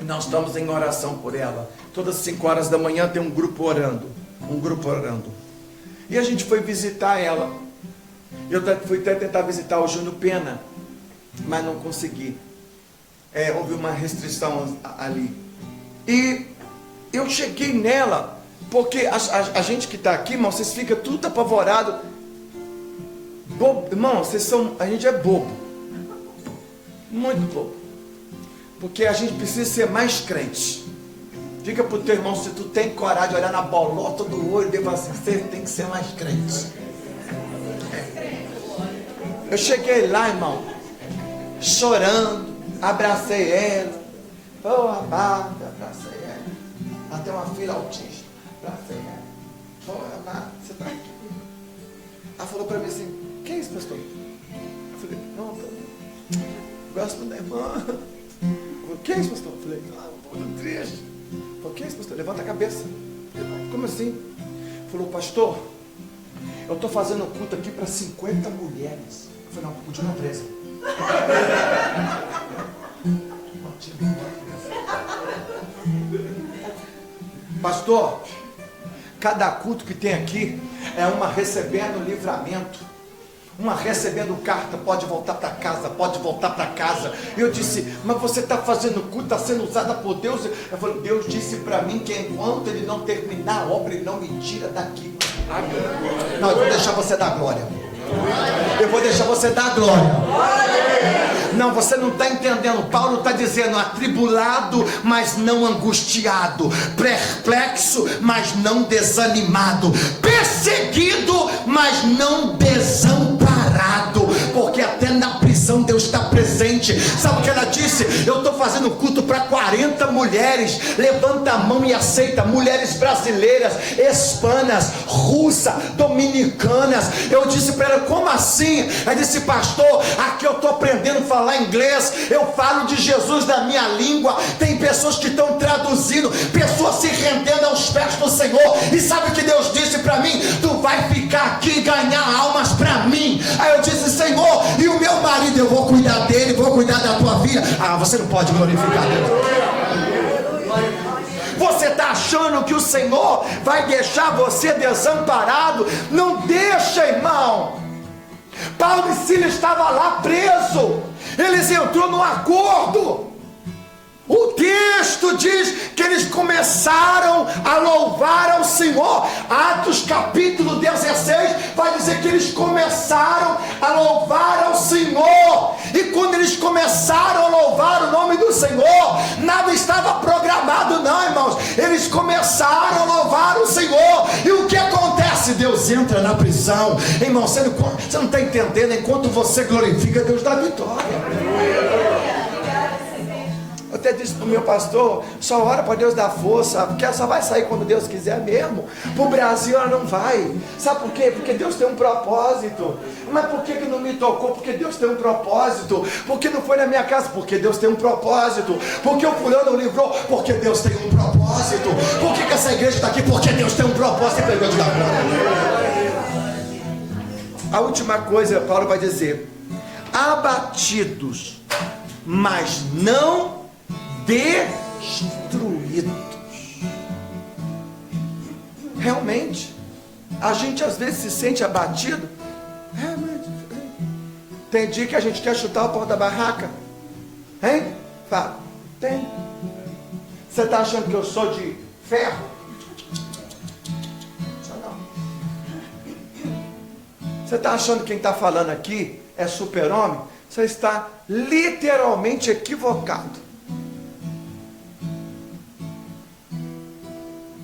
Nós estamos em oração por ela. Todas as 5 horas da manhã tem um grupo orando. E a gente foi visitar ela. Eu fui até tentar visitar o Júnior Pena, mas não consegui. Houve uma restrição ali. E eu cheguei nela, porque a gente que está aqui, irmão, vocês ficam tudo apavorado. Irmão, a gente é bobo, muito bobo, porque a gente precisa ser mais crente. Diga para o teu irmão: se tu tem coragem de olhar na bolota do olho dele, assim, você tem que ser mais crente. Eu cheguei lá, irmão, chorando, abracei ela. Amada, abracei ela. Ela tem uma filha autista, abracei ela. Amada, você está aqui. Ela falou para mim assim: que é isso, pastor? Eu falei: não, gosto da irmã. Eu falei: que é isso, pastor? Eu falei: muito triste. Eu falei: que é isso, pastor? Levanta a cabeça. Eu falei: como assim? Ele falou: pastor, eu estou fazendo culto aqui para 50 mulheres. Eu falei: não, continua presa. Pastor, cada culto que tem aqui é uma recebendo livramento, uma recebendo carta, pode voltar para casa, pode voltar para casa. Eu disse: mas você está fazendo culto, está sendo usada por Deus. Eu falei: Deus disse para mim que enquanto Ele não terminar a obra, Ele não me tira daqui. Não, eu vou deixar você dar glória. Eu vou deixar você dar glória. Não, você não está entendendo. Paulo está dizendo: atribulado, mas não angustiado, perplexo, mas não desanimado, perseguido, mas não desamparado, porque até na prisão Deus está presente. Sabe o que ela disse? Eu estou fazendo culto para 40 mulheres. Levanta a mão e aceita. Mulheres brasileiras, hispanas, russas, dominicanas. Eu disse para ela: como assim? Ela disse: pastor, aqui eu estou aprendendo a falar inglês, eu falo de Jesus na minha língua, tem pessoas que estão traduzindo, pessoas se rendendo aos pés do Senhor. E sabe o que Deus disse para mim? Tu vai ficar aqui e ganhar almas para mim. Aí eu disse: Senhor, e o meu marido, eu vou cuidar dele, vou cuidar da tua filha. Ah, você não pode glorificar Deus. Você está achando que o Senhor vai deixar você desamparado? Não deixa, irmão. Paulo e Silas estavam lá preso, eles entrou num acordo. O texto diz que eles começaram a louvar ao Senhor. Atos capítulo 16 vai dizer que eles começaram a louvar ao Senhor. E quando eles começaram a louvar o nome do Senhor, nada estava programado não, irmãos. Eles começaram a louvar o Senhor. E o que acontece? Deus entra na prisão. Irmão, você não está entendendo. Enquanto você glorifica, Deus dá vitória. Eu até disse para o meu pastor: só ora para Deus dar força, porque ela só vai sair quando Deus quiser mesmo. Para o Brasil ela não vai. Sabe por quê? Porque Deus tem um propósito. Mas por que não me tocou? Porque Deus tem um propósito. Porque não foi na minha casa? Porque Deus tem um propósito. Porque o fulano livrou? Porque Deus tem um propósito. Por que essa igreja está aqui? Porque Deus tem um propósito. E pegou de dar glória. A última coisa, Paulo vai dizer: abatidos, mas não destruídos. Realmente, a gente às vezes se sente abatido. Tem dia que a gente quer chutar o pau da barraca, hein? Fala, tem. Você está achando que eu sou de ferro? Não. Você está achando que quem está falando aqui é super-homem? Você está literalmente equivocado.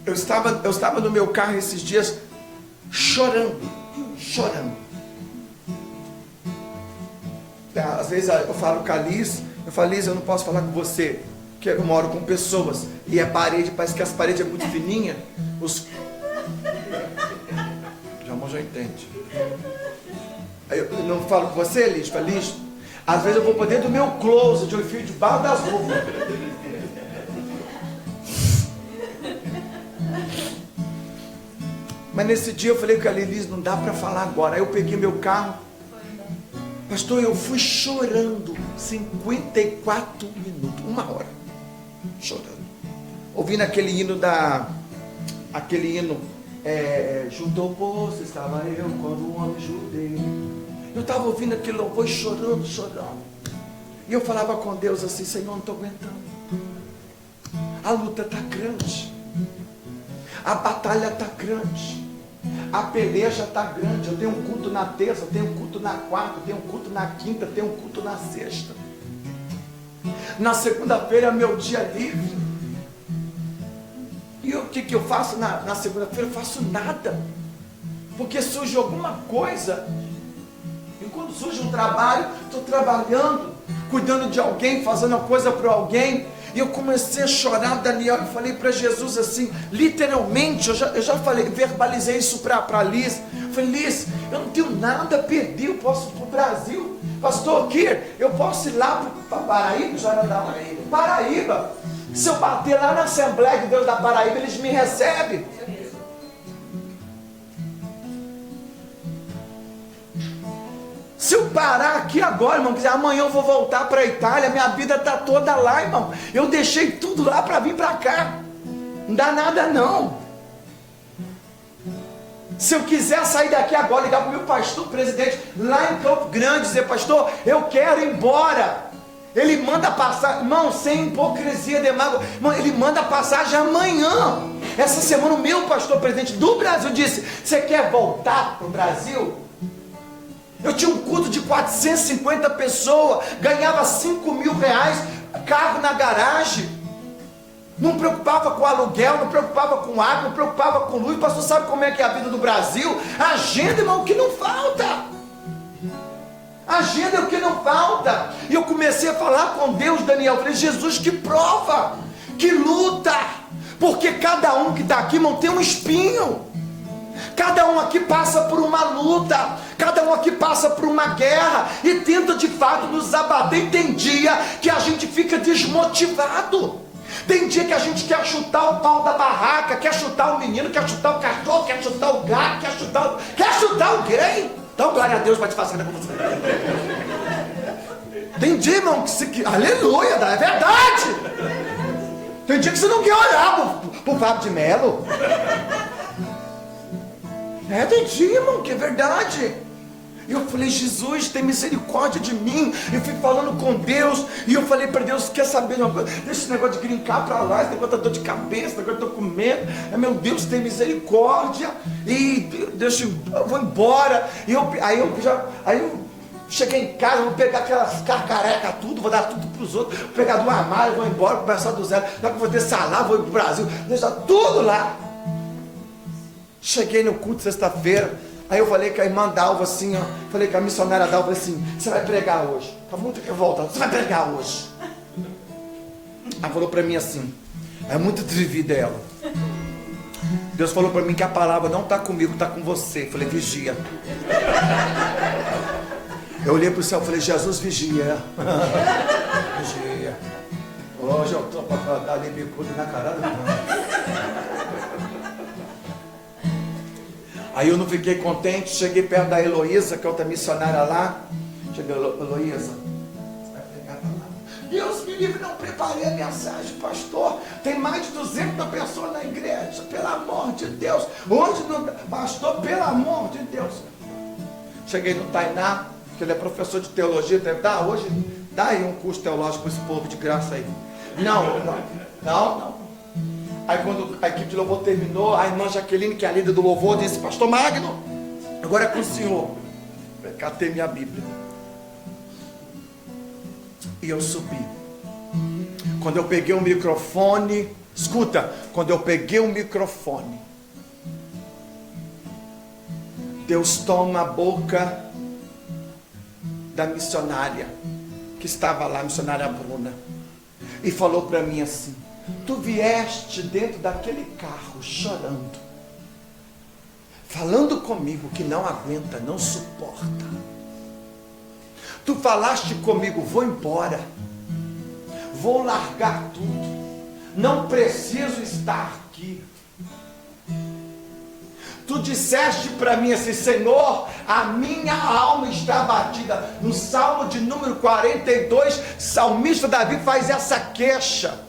Eu estava no meu carro esses dias chorando. Às vezes eu falo com a Liz, eu falo: Liz, eu não posso falar com você, porque eu moro com pessoas, e a parede, parece que as paredes é muito fininha. Já entende. Aí eu não falo com você, Liz, eu falo: Liz, às vezes eu vou para dentro do meu closet, eu enfio debaixo das roupas. Mas nesse dia eu falei com a Liz: não dá para falar agora. Aí eu peguei meu carro, pastor, eu fui chorando 54 minutos, 1 hora, chorando, ouvindo aquele hino juntou o poço, estava eu quando um homem judeu. Eu estava ouvindo aquele louvor e chorando. E eu falava com Deus assim: Senhor, não estou aguentando. A luta está grande, a batalha está grande, a peleja está grande. Eu tenho um culto na terça, eu tenho um culto na quarta, eu tenho um culto na quinta, eu tenho um culto na sexta. Na segunda-feira é meu dia livre. E o que eu faço na segunda-feira? Eu faço nada, porque surge alguma coisa. E quando surge um trabalho, estou trabalhando, cuidando de alguém, fazendo uma coisa para alguém. E eu comecei a chorar, Daniel. Eu falei para Jesus assim, literalmente, eu já falei, verbalizei isso para Liz. Eu falei: Liz, eu não tenho nada a perder, eu posso ir para o Brasil. Pastor Kier, eu posso ir lá para Paraíba? Já era Paraíba. Se eu bater lá na Assembleia de Deus da Paraíba, eles me recebem. Se eu parar aqui agora, irmão, quiser, amanhã eu vou voltar para a Itália, minha vida está toda lá, irmão. Eu deixei tudo lá para vir para cá. Não dá nada não. Se eu quiser sair daqui agora, ligar para o meu pastor, presidente, lá em Campo Grande, dizer: pastor, eu quero ir embora. Ele manda passar, irmão, sem hipocrisia, demago, irmão, ele manda passagem amanhã. Essa semana o meu pastor presidente do Brasil disse: você quer voltar para o Brasil? Eu tinha um culto de 450 pessoas, ganhava 5 mil reais, carro na garagem. Não preocupava com aluguel, não preocupava com água, não preocupava com luz. O pastor sabe como é que é a vida do Brasil? Agenda, irmão, o que não falta. Agenda é o que não falta. E eu comecei a falar com Deus, Daniel. Eu falei, Jesus, que prova, que luta. Porque cada um que está aqui, irmão, tem um espinho. Cada um aqui passa por uma luta. Cada um aqui passa por uma guerra. E tenta de fato nos abater. E tem dia que a gente fica desmotivado. Tem dia que a gente quer chutar o pau da barraca, quer chutar o menino, quer chutar o cachorro, quer chutar o gato, quer chutar alguém. Então glória a Deus vai te fazer com você. Tem dia, irmão, aleluia, é verdade. Tem dia que você não quer olhar pro Fábio de Melo. Tem dia, irmão, que é verdade. E eu falei, Jesus, tem misericórdia de mim. Eu fui falando com Deus. E eu falei para Deus, quer saber de uma coisa? Deixa esse negócio de brincar para lá. Esse negócio da dor de cabeça, esse negócio de eu tô com medo. Meu Deus, tem misericórdia. E deixa eu vou embora. E aí eu cheguei em casa, vou pegar aquelas carecas tudo, vou dar tudo para os outros. Vou pegar do armário, vou embora, começar do zero. Já que eu vou ter salário, vou ir pro Brasil. Deixar tudo lá. Cheguei no culto sexta-feira. Aí eu falei com a irmã Dalva assim, ó. Falei com a missionária Dalva assim, você vai pregar hoje. Tá muito que volta, você vai pregar hoje. Ela falou pra mim assim, é muito atrevida ela. Deus falou pra mim que a palavra não tá comigo, tá com você. Eu falei, vigia. Eu olhei pro céu e falei, Jesus, vigia. Vigia. Hoje eu tô pra dar ali bicudo na cara do mundo. Aí eu não fiquei contente, cheguei perto da Heloísa, que é outra missionária lá. Cheguei, Heloísa, você vai pregar a palavra? Deus me livre, não preparei a mensagem, pastor. Tem mais de 200 pessoas na igreja, pelo amor de Deus. Hoje não, pastor, pelo amor de Deus. Cheguei no Tainá, que ele é professor de teologia, deve dar hoje, dá aí um curso teológico para esse povo de graça aí. Não. Aí quando a equipe de louvor terminou, a irmã Jaqueline, que é a líder do louvor, disse, pastor Magno, agora é com o senhor. Eu catei minha Bíblia. E eu subi. Quando eu peguei o microfone, escuta, quando eu peguei o microfone, Deus toma a boca da missionária, que estava lá, a missionária Bruna, e falou para mim assim, tu vieste dentro daquele carro chorando, falando comigo que não aguenta, não suporta. Tu falaste comigo, vou embora, vou largar tudo, não preciso estar aqui. Tu disseste para mim assim, Senhor, a minha alma está abatida. No Salmo de número 42, salmista Davi faz essa queixa.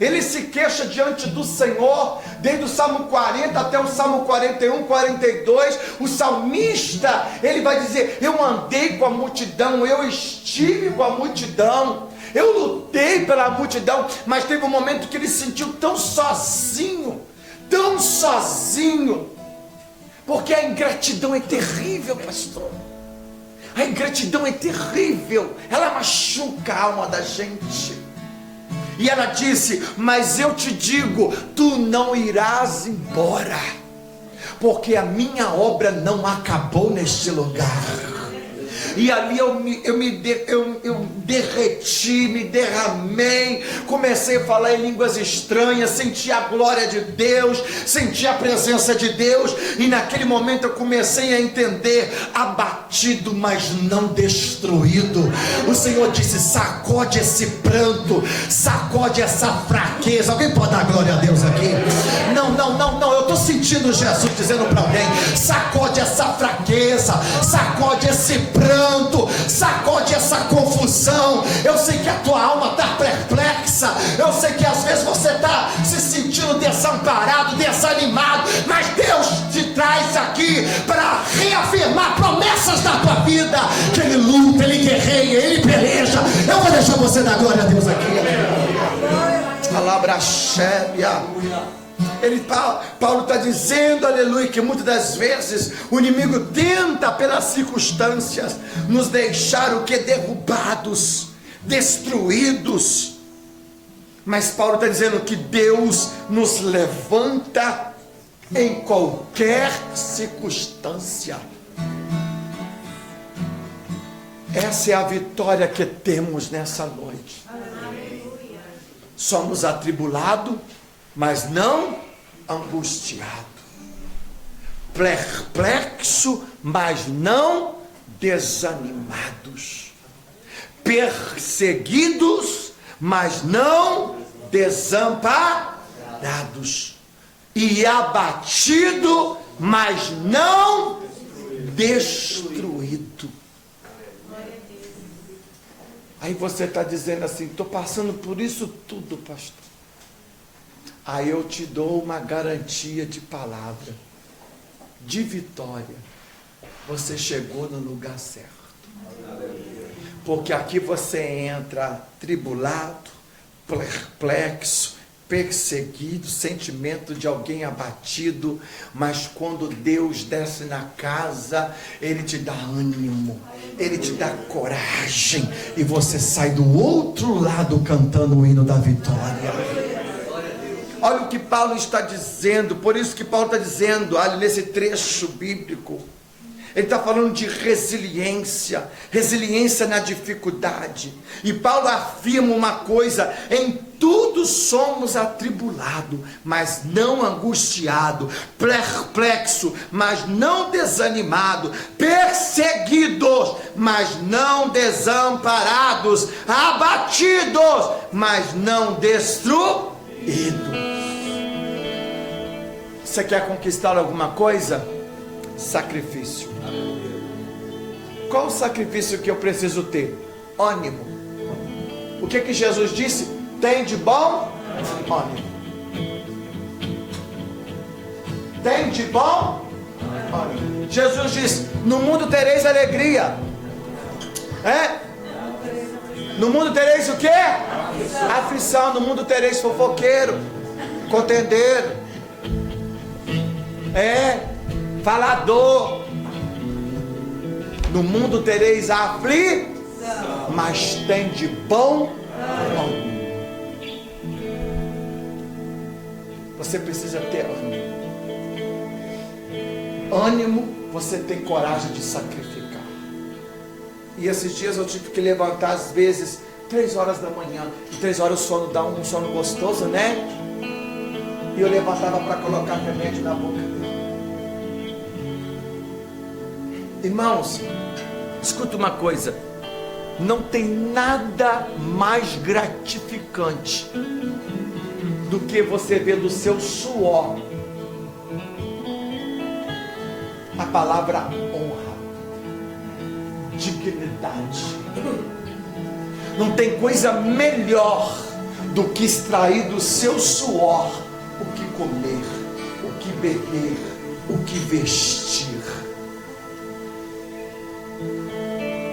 Ele se queixa diante do Senhor, desde o Salmo 40 até o Salmo 41, 42, o salmista, ele vai dizer, eu andei com a multidão, eu estive com a multidão, eu lutei pela multidão, mas teve um momento que ele se sentiu tão sozinho, porque a ingratidão é terrível, pastor, a ingratidão é terrível, ela machuca a alma da gente. E ela disse, mas eu te digo, tu não irás embora, porque a minha obra não acabou neste lugar. E ali eu derreti, me derramei, comecei a falar em línguas estranhas, senti a glória de Deus, senti a presença de Deus, e naquele momento eu comecei a entender, abatido, mas não destruído. O Senhor disse, sacode esse pranto, sacode essa fraqueza. Alguém pode dar glória a Deus aqui? Não, eu estou sentindo Jesus dizendo para alguém, sacode essa fraqueza, sacode esse pranto, sacode essa confusão. Eu sei que a tua alma está perplexa, eu sei que às vezes você está se sentindo desamparado, desanimado, mas Deus te traz aqui para reafirmar promessas da tua vida, que Ele luta, Ele guerreia, Ele peleja. Eu vou deixar você dar glória a Deus aqui. Palavra chébia. Paulo está dizendo, aleluia, que muitas das vezes o inimigo tenta pelas circunstâncias nos deixar o que? Derrubados, destruídos. Mas Paulo está dizendo que Deus nos levanta em qualquer circunstância. Essa é a vitória que temos nessa noite. Somos atribulados, mas não angustiados. Perplexo, mas não desanimados. Perseguidos, mas não desamparados. E abatido, mas não destruído. Aí você está dizendo assim: estou passando por isso tudo, pastor. Aí eu te dou uma garantia de palavra, de vitória. Você chegou no lugar certo. Porque aqui você entra tribulado, perplexo, perseguido, sentimento de alguém abatido, mas quando Deus desce na casa, Ele te dá ânimo, Ele te dá coragem, e você sai do outro lado cantando o hino da vitória. Olha o que Paulo está dizendo, por isso que Paulo está dizendo, olha, nesse trecho bíblico, ele está falando de resiliência, resiliência na dificuldade. E Paulo afirma uma coisa: em tudo somos atribulados, mas não angustiados, perplexos, mas não desanimados, perseguidos, mas não desamparados, abatidos, mas não destruídos. Você quer conquistar alguma coisa? Sacrifício. Qual o sacrifício que eu preciso ter? Ânimo. O que Jesus disse? Tem de bom ânimo. Tem de bom ânimo. Jesus disse: no mundo tereis alegria. No mundo tereis o quê? Aflição. No mundo tereis fofoqueiro, contendeiro, falador. No mundo tereis aflição, mas tem de bom ânimo. Você precisa ter ânimo. Ânimo, você tem coragem de sacrificar. E esses dias eu tive que levantar às vezes 3 horas da manhã. E 3 horas o sono dá um sono gostoso, né? E eu levantava para colocar remédio na boca dele. Irmãos, escuta uma coisa: não tem nada mais gratificante do que você ver do seu suor a palavra honra, dignidade. Não tem coisa melhor do que extrair do seu suor o que comer, o que beber, o que vestir.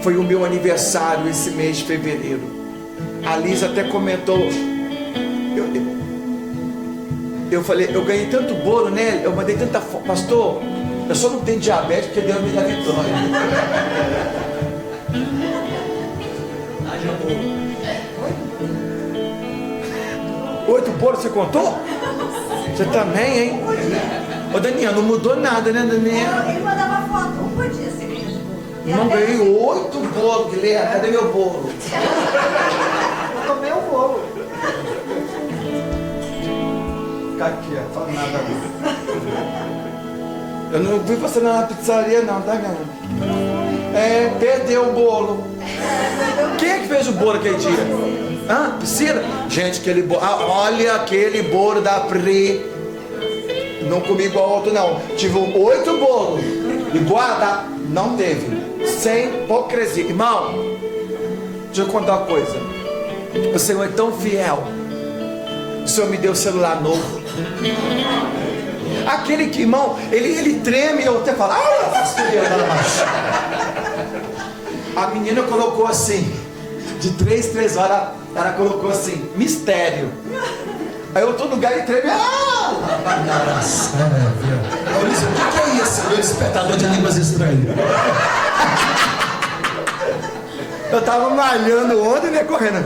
Foi o meu aniversário esse mês de fevereiro. A Liz até comentou. Eu falei, eu ganhei tanto bolo, né? Eu mandei tanta foto. Pastor, eu só não tenho diabetes porque Deus me dá vitória. 8 bolos você contou? Você também, hein? Ô Daniel, não mudou nada, né, Daniel? Ele mandava foto, não podia ser mesmo. Não, ganhei 8 bolos, Guilherme. Cadê meu bolo? Eu tomei o bolo. Fica aqui, ó. Fala nada agora. Eu não vi você na pizzaria, não, tá, galera? Perdeu o bolo. Quem é que fez o bolo aquele dia? Priscila? Gente, aquele bolo. Olha aquele bolo da Pri. Não comi igual ao outro, não. Tive 8 bolos. Igual não teve. Sem hipocrisia. Irmão, deixa eu contar uma coisa. O Senhor é tão fiel. O Senhor me deu celular novo. Aquele que, irmão, ele treme. Eu até falo, a menina colocou assim, de 3 horas, ela colocou assim, mistério. Aí eu tô no lugar e treme. Maurício, o que é isso? Meu despertador de línguas estranhas. Eu tava malhando ontem, né, correndo.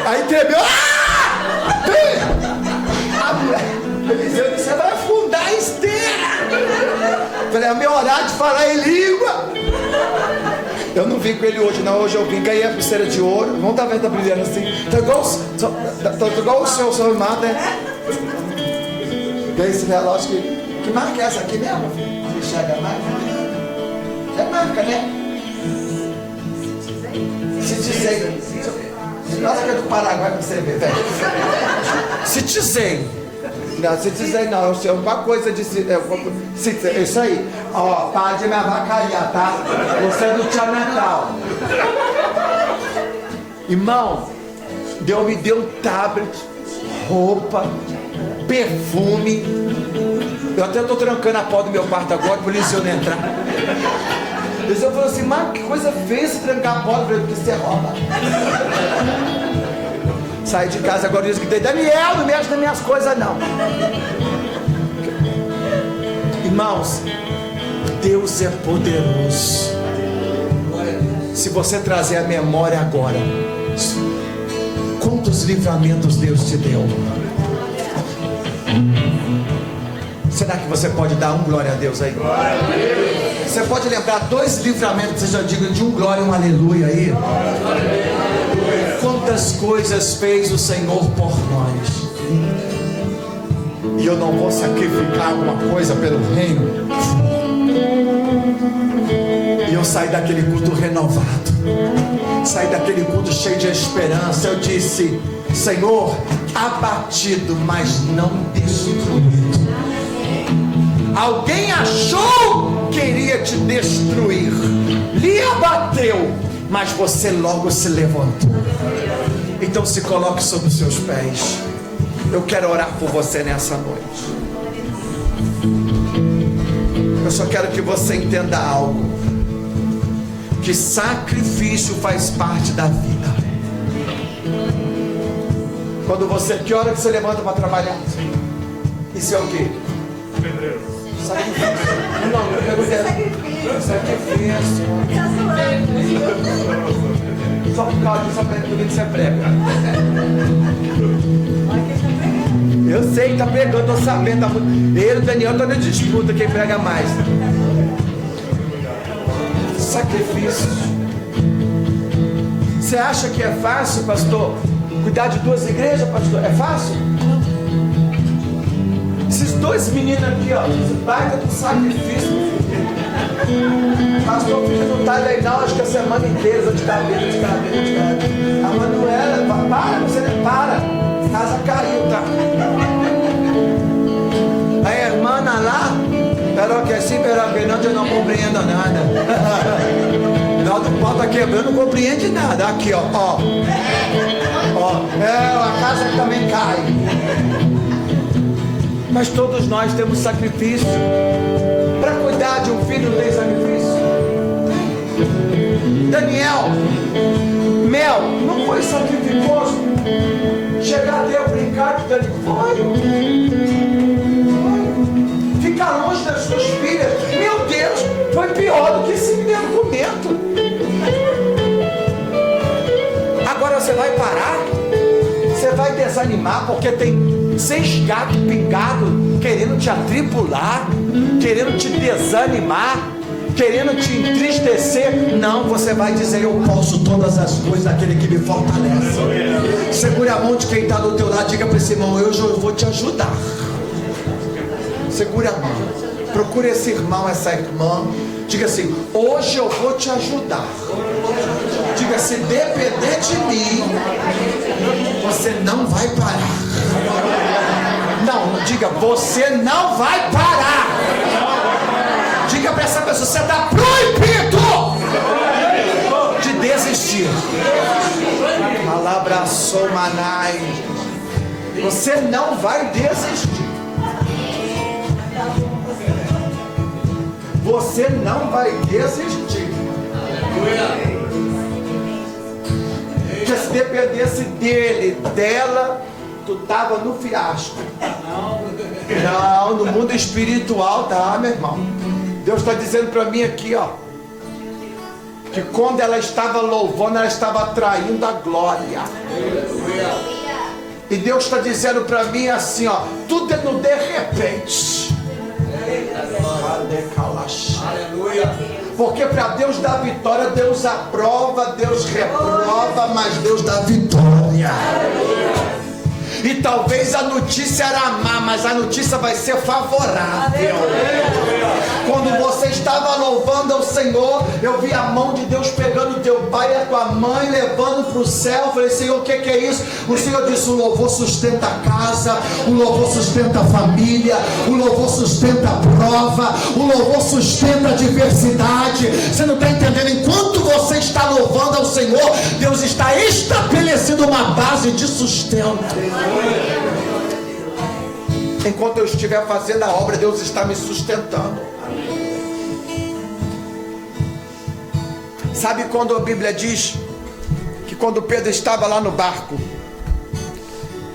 Aí tremeu. A mulher, eu disse, você vai afundar a esteira. Falei, é meu horário de falar em língua. Eu não vim com ele hoje, não. Hoje eu vim, ganhei a pulseira de ouro. Vamos estar vendo, tá brilhando assim. Tá igual o seu irmão, né? Ganhei esse relógio aqui. Que marca é essa aqui mesmo? Você enxerga mais? É marca, né? Citizen. Nossa, que é do Paraguai pra você ver, velho. Citizen. Não, Citizen não. É uma coisa de. Isso aí. Ó, para de me avacalhar, tá? Você é do Tia Natal. Irmão, Deus me deu um tablet, roupa, perfume. Eu até tô trancando a porta do meu quarto agora, por isso eu não entrar. Eles eu falo assim, mas que coisa feia se trancar a porta, porque você rouba. Saí de casa agora e disse, Daniel, não mexe nas minhas coisas não. Irmãos, Deus é poderoso. Se você trazer a memória agora, quantos livramentos Deus te deu? Será que você pode dar um glória a Deus aí? Você pode lembrar 2 livramentos, você já diga de um glória e um aleluia aí? Quantas coisas fez o Senhor por nós? E eu não vou sacrificar alguma coisa pelo reino. E eu saí daquele culto renovado, saí daquele culto cheio de esperança. Eu disse, Senhor, abatido, mas não destruído. Alguém achou que iria te destruir, lhe abateu, mas você logo se levantou. Então se coloque sobre os seus pés. Eu quero orar por você nessa noite. Eu só quero que você entenda algo, que sacrifício faz parte da vida. Quando você, que hora que você levanta para trabalhar? Isso é o quê? Pedreiro. Sacrifício. Não, eu perguntei. Sacrifício. Só por causa disso, por que você prega? Eu sei que tá pregando, tô sabendo. Ele, o Daniel, estão na disputa, quem prega mais. Sacrifício. Você acha que é fácil, pastor? Cuidar de 2 igrejas, pastor? É fácil? Esses 2 meninos aqui, ó, baita do sacrifício. Pastor, filho não tá aí não, acho que a semana inteira, de cabelo. A Manuela, para, você nem para. A casa caiu, tá? A irmã lá, pero que sim, pero que não, eu não compreendo nada. Não, do pau tá quebrando, não compreende nada. Aqui, ó. A casa também cai. Mas todos nós temos sacrifício. Para cuidar de um filho tem sacrifício. Daniel, Mel, não foi sacrificoso chegar até eu brincar de Daniel? Foi. Ficar longe das suas filhas, meu Deus, foi pior do que esse documento. Agora você vai parar? Você vai desanimar porque tem 6 gatos pingados querendo te atribular, querendo te desanimar, querendo te entristecer? Não, você vai dizer, eu posso todas as coisas daquele que me fortalece. Segure a mão de quem está do teu lado, diga para esse irmão, hoje eu vou te ajudar. Segure a mão, procure esse irmão, essa irmã, diga assim, hoje eu vou te ajudar. Diga, se depender de mim, você não vai parar. Não, diga, você não vai parar. Diga para essa pessoa, você está proibido de desistir. Alabraçou manai. Você não vai desistir. Você não vai desistir. Porque se dependesse dele, dela, tu estava no fiasco. Não, no mundo espiritual tá, meu irmão. Deus está dizendo para mim aqui, ó, que quando ela estava louvando, ela estava atraindo a glória. E Deus está dizendo para mim assim, ó, tudo é no de repente. Porque para Deus dar vitória, Deus aprova, Deus reprova, mas Deus dá vitória. E talvez a notícia era má, mas a notícia vai ser favorável. Quando você estava louvando ao Senhor, eu vi a mão de Deus pegando teu pai e a tua mãe, levando para o céu. Eu falei, Senhor, o que é isso? O Senhor disse, o louvor sustenta a casa, o louvor sustenta a família, o louvor sustenta a prova, o louvor sustenta a diversidade. Você não está entendendo? Enquanto você está louvando ao Senhor, Deus está estabelecendo uma base de sustento. Enquanto eu estiver fazendo a obra, Deus está me sustentando. Sabe quando a Bíblia diz que quando Pedro estava lá no barco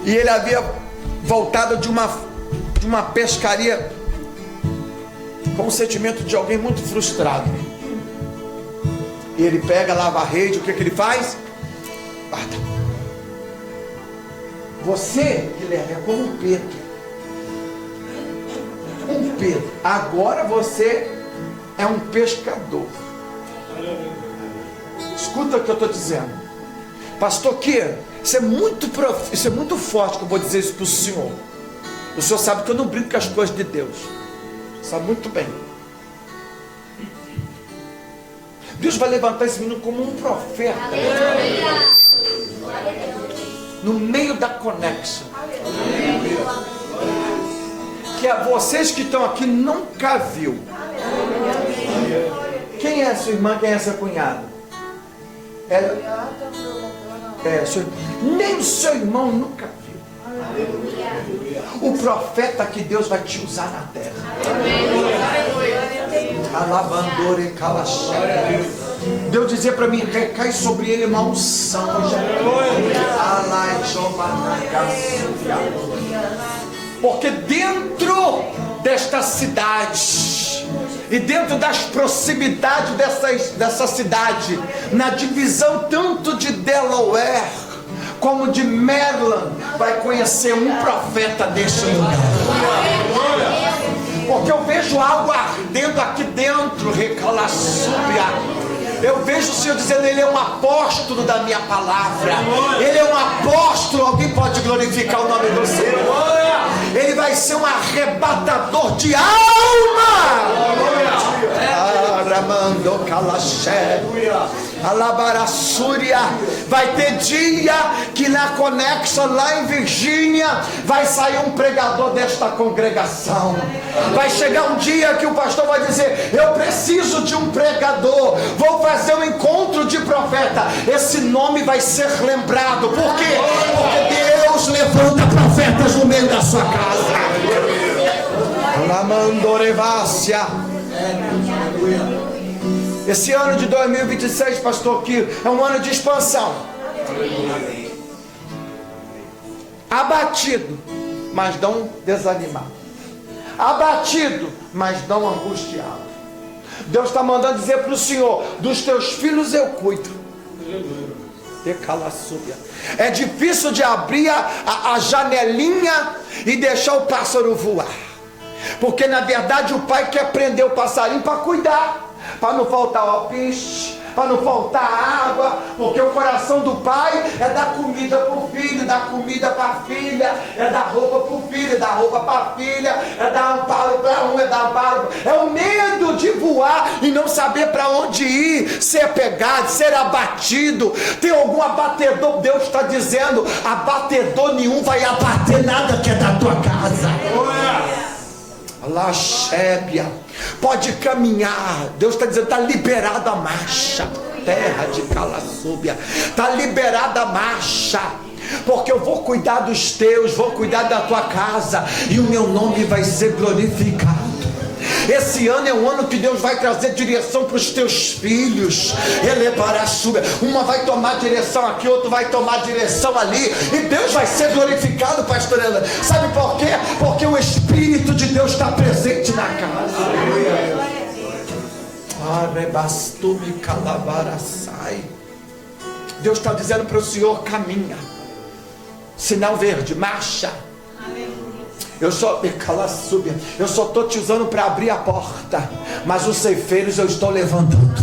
e ele havia voltado de uma pescaria com o sentimento de alguém muito frustrado, e ele pega, lava a rede, o que ele faz? Guarda. Você, Guilherme, é como um Pedro. Um Pedro. Agora você é um pescador. Escuta o que eu estou dizendo. Pastor Keira, isso é muito forte que eu vou dizer isso para o senhor. O senhor sabe que eu não brinco com as coisas de Deus. Sabe muito bem. Deus vai levantar esse menino como um profeta. No meio da conexão. Que é vocês que estão aqui nunca viu. Quem é a sua irmã? Quem é essa cunhada? Nem o seu irmão nunca viu. O profeta que Deus vai te usar na terra. Alabandore calaxé. Deus dizia para mim, recai sobre ele uma unção. Porque dentro desta cidade e dentro das proximidades dessa cidade, na divisão tanto de Delaware como de Maryland, vai conhecer um profeta deste lugar. Porque eu vejo algo ardendo aqui dentro, recalaçúbia. Eu vejo o Senhor dizendo, ele é um apóstolo da minha palavra. Ele é um apóstolo, alguém pode glorificar o nome do Senhor. Ele vai ser um arrebatador de alma. Aramando calaxé. Alabarassúria. Vai ter dia que na Conexão lá em Virgínia vai sair um pregador desta congregação. Vai chegar um dia que o pastor vai dizer, eu preciso de um pregador, vou fazer um encontro de profeta. Esse nome vai ser lembrado. Por quê? Porque Deus levanta profetas no meio da sua casa. Lamandorevácia. Esse ano de 2026, pastor Kio, é um ano de expansão. Abatido, mas não desanimado. Abatido, mas não angustiado. Deus está mandando dizer para o Senhor, dos teus filhos eu cuido. É difícil de abrir a janelinha e deixar o pássaro voar. Porque na verdade o pai quer prender o passarinho para cuidar, para não faltar o peixe, para não faltar água, porque o coração do pai é dar comida para o filho, dar comida para a filha, é dar roupa para o filho, é dar roupa para a filha, é dar amparo para um, é dar amparo. É o medo de voar e não saber para onde ir, ser pegado, ser abatido. Tem algum abatedor? Deus está dizendo, abatedor nenhum vai abater nada que é da tua casa. Laxébia, pode caminhar. Deus está dizendo, está liberada a marcha. Terra de Calaçúbia, está liberada a marcha. Porque eu vou cuidar dos teus, vou cuidar da tua casa, e o meu nome vai ser glorificado. Esse ano é um ano que Deus vai trazer direção para os teus filhos. Uma vai tomar direção aqui, outro vai tomar direção ali, e Deus vai ser glorificado, pastorela. Sabe por quê? Porque o Espírito de Deus está presente na casa. Deus está dizendo para o Senhor: caminha, sinal verde, marcha. Eu só estou te usando para abrir a porta, mas os ceifeiros eu estou levantando.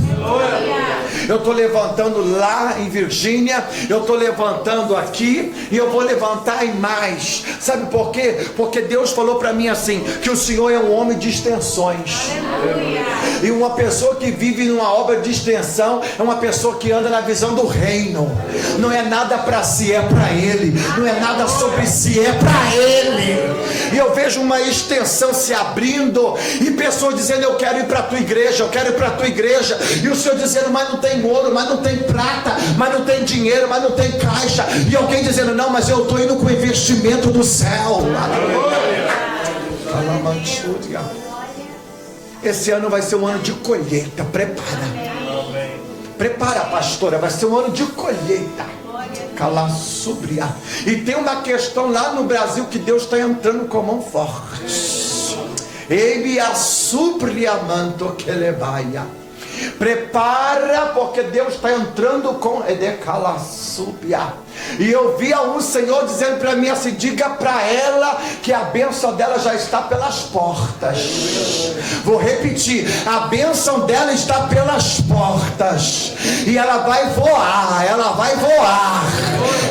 Eu estou levantando lá em Virgínia, eu estou levantando aqui, e eu vou levantar em mais. Sabe por quê? Porque Deus falou para mim assim, que o Senhor é um homem de extensões. E uma pessoa que vive numa obra de extensão é uma pessoa que anda na visão do reino. Não é nada para si, é para Ele. Não é nada sobre si, é para Ele. E eu vejo uma extensão se abrindo, e pessoas dizendo: eu quero ir para a tua igreja, eu quero ir para a tua igreja. E o Senhor dizendo: mas não tem ouro, mas não tem prata, mas não tem dinheiro, mas não tem caixa. E alguém dizendo: não, mas eu estou indo com o investimento do céu. Esse ano vai ser um ano de colheita. Prepara, pastora, vai ser um ano de colheita. E tem uma questão lá no Brasil que Deus está entrando com a mão forte. Prepara, porque Deus está entrando com e eu vi um Senhor dizendo para mim assim: diga para ela que a bênção dela já está pelas portas. Vou repetir: a bênção dela está pelas portas, e ela vai voar, ela vai voar,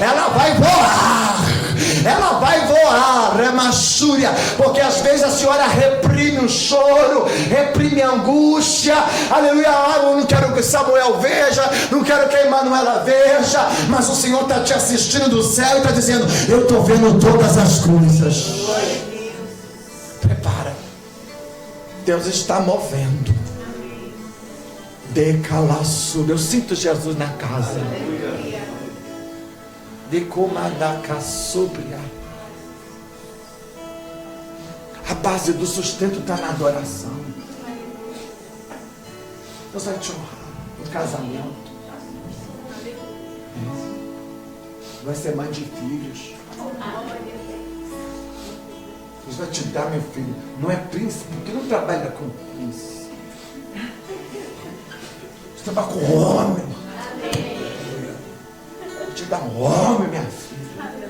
ela vai voar, ela vai voar, Remassúria, porque às vezes a senhora reprime o choro, reprime a angústia. Aleluia. Eu não quero que Samuel veja, não quero que a Emanuela veja, mas o Senhor está te assistindo do céu e está dizendo: eu estou vendo todas as coisas. Prepara, Deus está movendo. Eu sinto Jesus na casa. A base do sustento está na adoração. Deus vai te honrar no casamento. Vai ser mãe de filhos. Deus vai te dar, meu filho. Não é príncipe, porque não trabalha com príncipe. Você trabalha com homem. Vou te dar um homem, minha filha.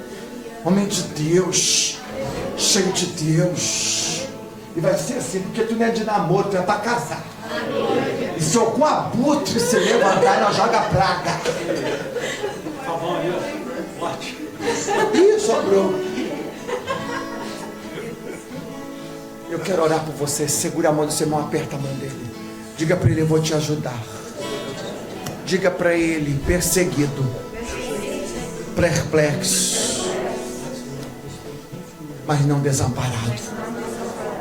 Homem de Deus. Cheio de Deus. E vai ser assim, porque tu não é de namoro, tu é para casar. E se algum abutre se levantar, ela joga praga. Ih, sobrou. Eu quero orar por você. Segura a mão do seu irmão, aperta a mão dele. Diga para ele: eu vou te ajudar. Diga para ele: perseguido, perplexo, mas não desamparado.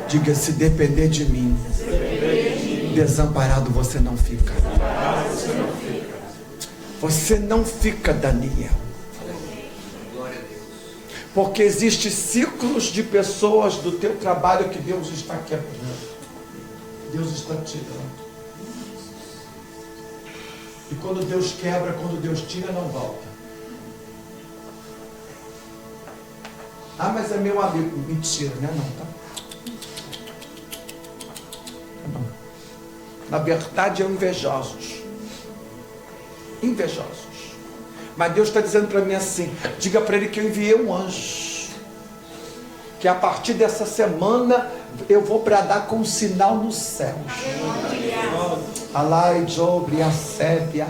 Diga: se depender de mim, desamparado você não fica. Você não fica, Daniel. Porque existem ciclos de pessoas do teu trabalho que Deus está quebrando. Deus está tirando. E quando Deus quebra, quando Deus tira, não volta. Ah, mas é meu amigo. Mentira, né? Não, tá? Não. Na verdade, é invejosos. Invejosos. Mas Deus está dizendo para mim assim: diga para ele que eu enviei um anjo, que a partir dessa semana eu vou bradar com um sinal nos céus. Alai sobre a sébia,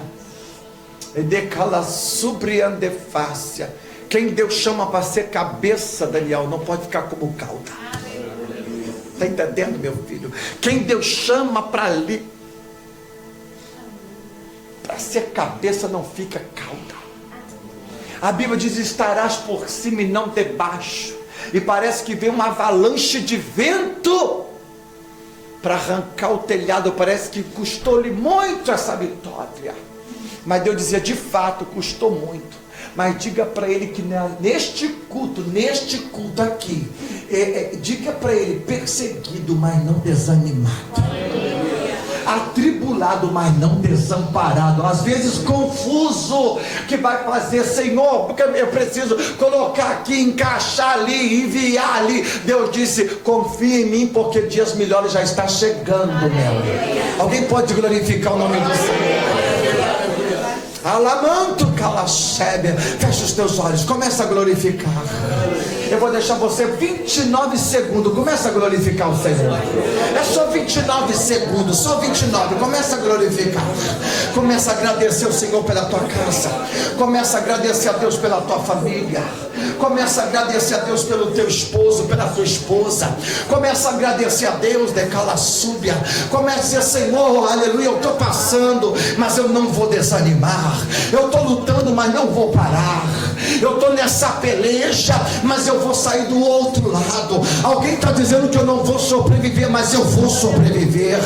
edecala subriandefácia. Quem Deus chama para ser cabeça, Daniel, não pode ficar como cauda. Está entendendo, meu filho? Quem Deus chama para ser cabeça, não fica cauda. A Bíblia diz: estarás por cima e não debaixo. E parece que vem uma avalanche de vento para arrancar o telhado. Parece que custou-lhe muito essa vitória. Mas Deus dizia: de fato custou muito, Mas diga para ele que neste culto aqui, diga para ele: perseguido, mas não desanimado, atribulado, mas não desamparado, às vezes confuso, que vai fazer: Senhor, porque eu preciso colocar aqui, encaixar ali, enviar ali. Deus disse: confia em mim, porque dias melhores já está chegando nela. Alguém pode glorificar o nome do Senhor? Alamanto calacébia. Fecha os teus olhos, começa a glorificar. Eu vou deixar você 29 segundos. Começa a glorificar o Senhor. É só 29 segundos, só 29. Começa a glorificar. Começa a agradecer o Senhor pela tua casa. Começa a agradecer a Deus pela tua família. Começa a agradecer a Deus pelo teu esposo, pela tua esposa. Começa a agradecer a Deus, decala súbia. Começa a dizer: Senhor, aleluia, eu estou passando, mas eu não vou desanimar. Eu estou lutando, mas não vou parar. Eu estou nessa peleja, mas eu vou sair do outro lado. Alguém está dizendo que eu não vou sobreviver, mas eu vou sobreviver.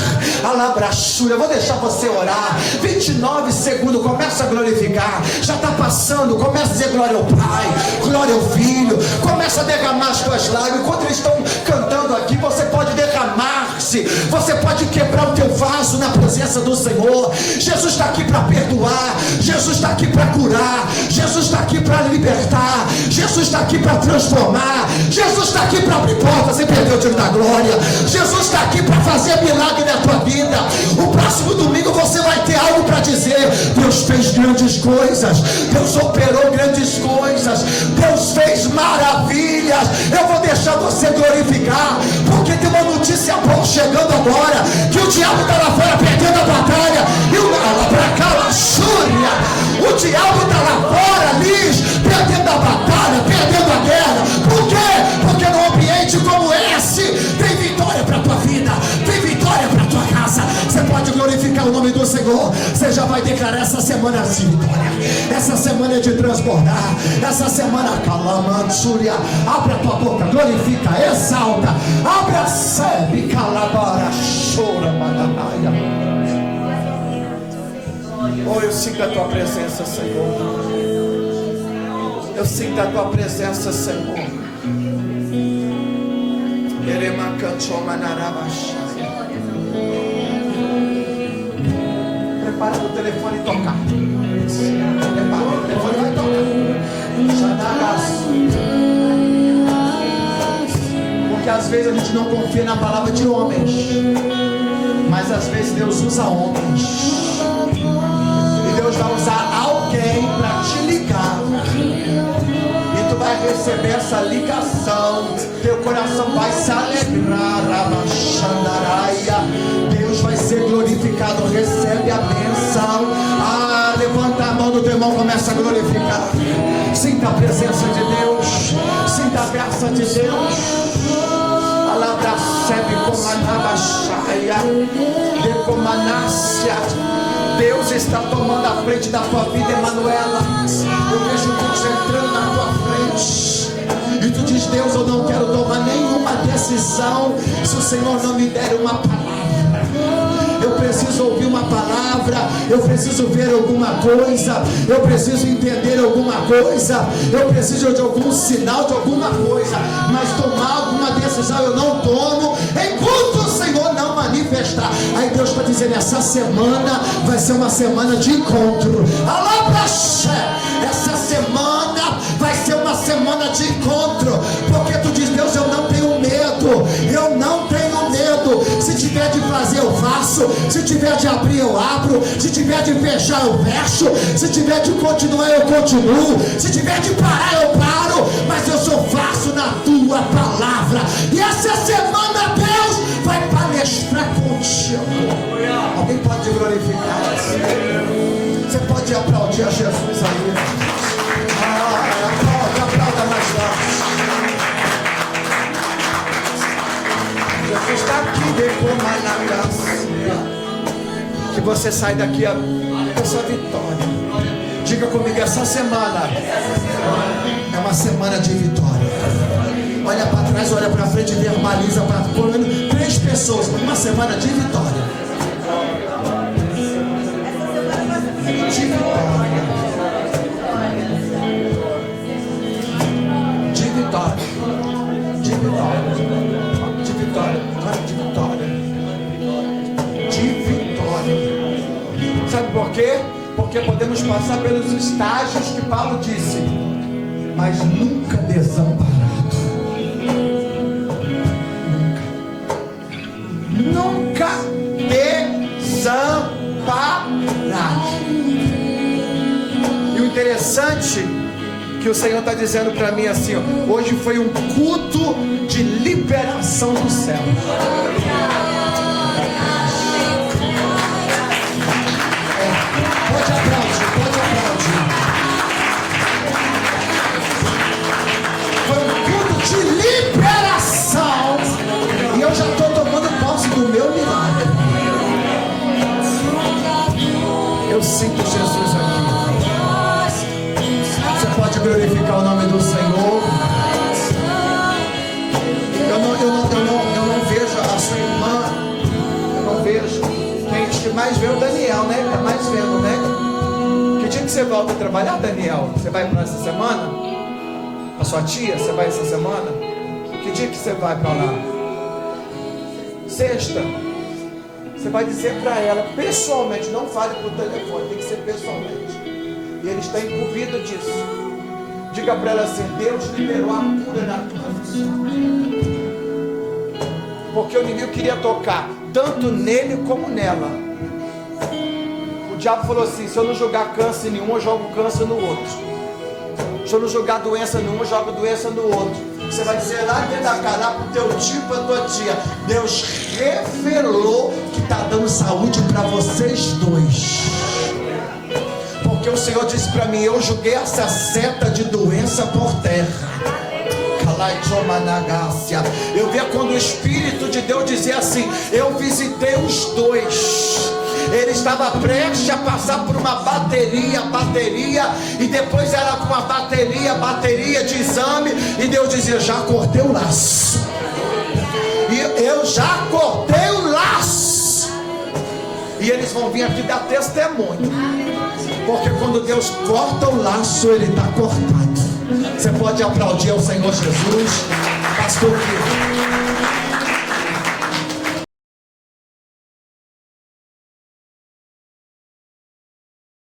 Alabraxura, eu vou deixar você orar. 29 segundos, começa a glorificar. Já está passando, começa a dizer glória ao Pai, glória ao Filho. Começa a derramar as tuas lágrimas. Enquanto eles estão cantando aqui, você pode derramar-se. Você pode quebrar o teu vaso na presença do Senhor. Jesus está aqui para perdoar. Jesus está aqui para curar. Jesus está aqui para libertar. Jesus está aqui para transformar. Jesus está aqui para abrir portas e perder o tiro da glória. Jesus está aqui para fazer milagre na tua vida. O próximo domingo você vai ter algo para dizer. Deus fez grandes coisas. Deus operou grandes coisas. Deus fez maravilhas. Eu vou deixar você glorificar, porque tem uma notícia boa chegando agora, que o diabo está lá fora perdendo a batalha. E o diabo está lá fora, Liz, perdendo a batalha, perdendo a guerra. Por quê? Porque num ambiente como esse tem vitória para a tua vida, tem vitória para a tua casa. Você pode glorificar o nome do Senhor. Você já vai declarar essa semana de vitória, essa semana de transbordar, essa semana calamansúria. Abre a tua boca, glorifica, exalta, abre a sebe, calabara, chora, mananaia. Oh, eu sinto a tua presença, Senhor. Eu sinto a tua presença, Senhor. Prepara o telefone e tocar. Prepara, o telefone vai tocar. Porque às vezes a gente não confia na palavra de homens, mas às vezes Deus usa homens. Deus vai usar alguém para te ligar, e tu vai receber essa ligação. Teu coração vai se alegrar. Deus vai ser glorificado. Recebe a bênção. Levanta a mão do teu irmão, começa a glorificar. Sinta a presença de Deus, sinta a graça de Deus. Recebe como anabaxaia, de como anácia. Deus está tomando a frente da tua vida, Emanuela. Eu vejo Deus entrando na tua frente. E tu diz: Deus, eu não quero tomar nenhuma decisão se o Senhor não me der uma palavra. Eu preciso ouvir uma palavra. Eu preciso ver alguma coisa. Eu preciso entender alguma coisa. Eu preciso de algum sinal, de alguma coisa. Mas tomar alguma decisão eu não tomo enquanto o Senhor não manifestar. Aí Deus está dizendo: essa semana vai ser uma semana de encontro. Essa semana vai ser uma semana de encontro. Porque tu diz: Deus, eu não tenho medo. Eu não tenho medo. Se tiver de fazer, eu faço. Se tiver de abrir, eu abro. Se tiver de fechar, eu fecho. Se tiver de continuar, eu continuo. Se tiver de parar, eu paro. Mas eu só faço na tua palavra. E essa semana Deus vai palestrar contigo. Alguém pode glorificar? Você pode aplaudir a Jesus aí. Aplauda mais forte. Jesus está aqui, que você sai daqui com essa vitória. Diga comigo: essa semana é uma semana de vitória. Olha para trás, olha para frente e verbaliza para pelo menos 3 pessoas. Uma semana de vitória. De vitória. quê? Porque podemos passar pelos estágios que Paulo disse, mas nunca desamparado. Nunca desamparado. E o interessante que o Senhor está dizendo para mim assim, ó, hoje foi um culto de liberação do céu. Pode aplaudir, pode aplaudir. Foi um culto de liberação. E eu já estou tomando posse do meu milagre. Eu sinto Jesus aqui. Você pode glorificar o nome do Senhor. Eu não vejo a sua irmã. Eu não vejo. Quem que mais vê é o Daniel, né? Tá mais vendo, né? Que dia que você volta a trabalhar, Daniel? Você vai para essa semana? A sua tia, você vai essa semana? Que dia que você vai para lá? Sexta. Você vai dizer para ela pessoalmente, não fale por telefone, tem que ser pessoalmente. E ele está incumbido disso. Diga para ela assim: Deus liberou a cura na tua vida. Porque o inimigo queria tocar tanto nele como nela. O diabo falou assim: se eu não jogar câncer em um, eu jogo câncer no outro. Se eu não jogar doença em um, eu jogo doença no outro. Você vai dizer lá dentro da casa, lá pro teu tio, pra tua tia: Deus revelou que está dando saúde para vocês dois. Porque o Senhor disse para mim: eu joguei essa seta de doença por terra. Eu via quando o Espírito de Deus dizia assim: eu visitei os dois. Ele estava prestes a passar por uma bateria, e depois era uma bateria de exame, e Deus dizia: já cortei o laço. E eu já cortei o laço. E eles vão vir aqui dar testemunho. Porque quando Deus corta o laço, Ele está cortado. Você pode aplaudir ao Senhor Jesus, pastor Kiko.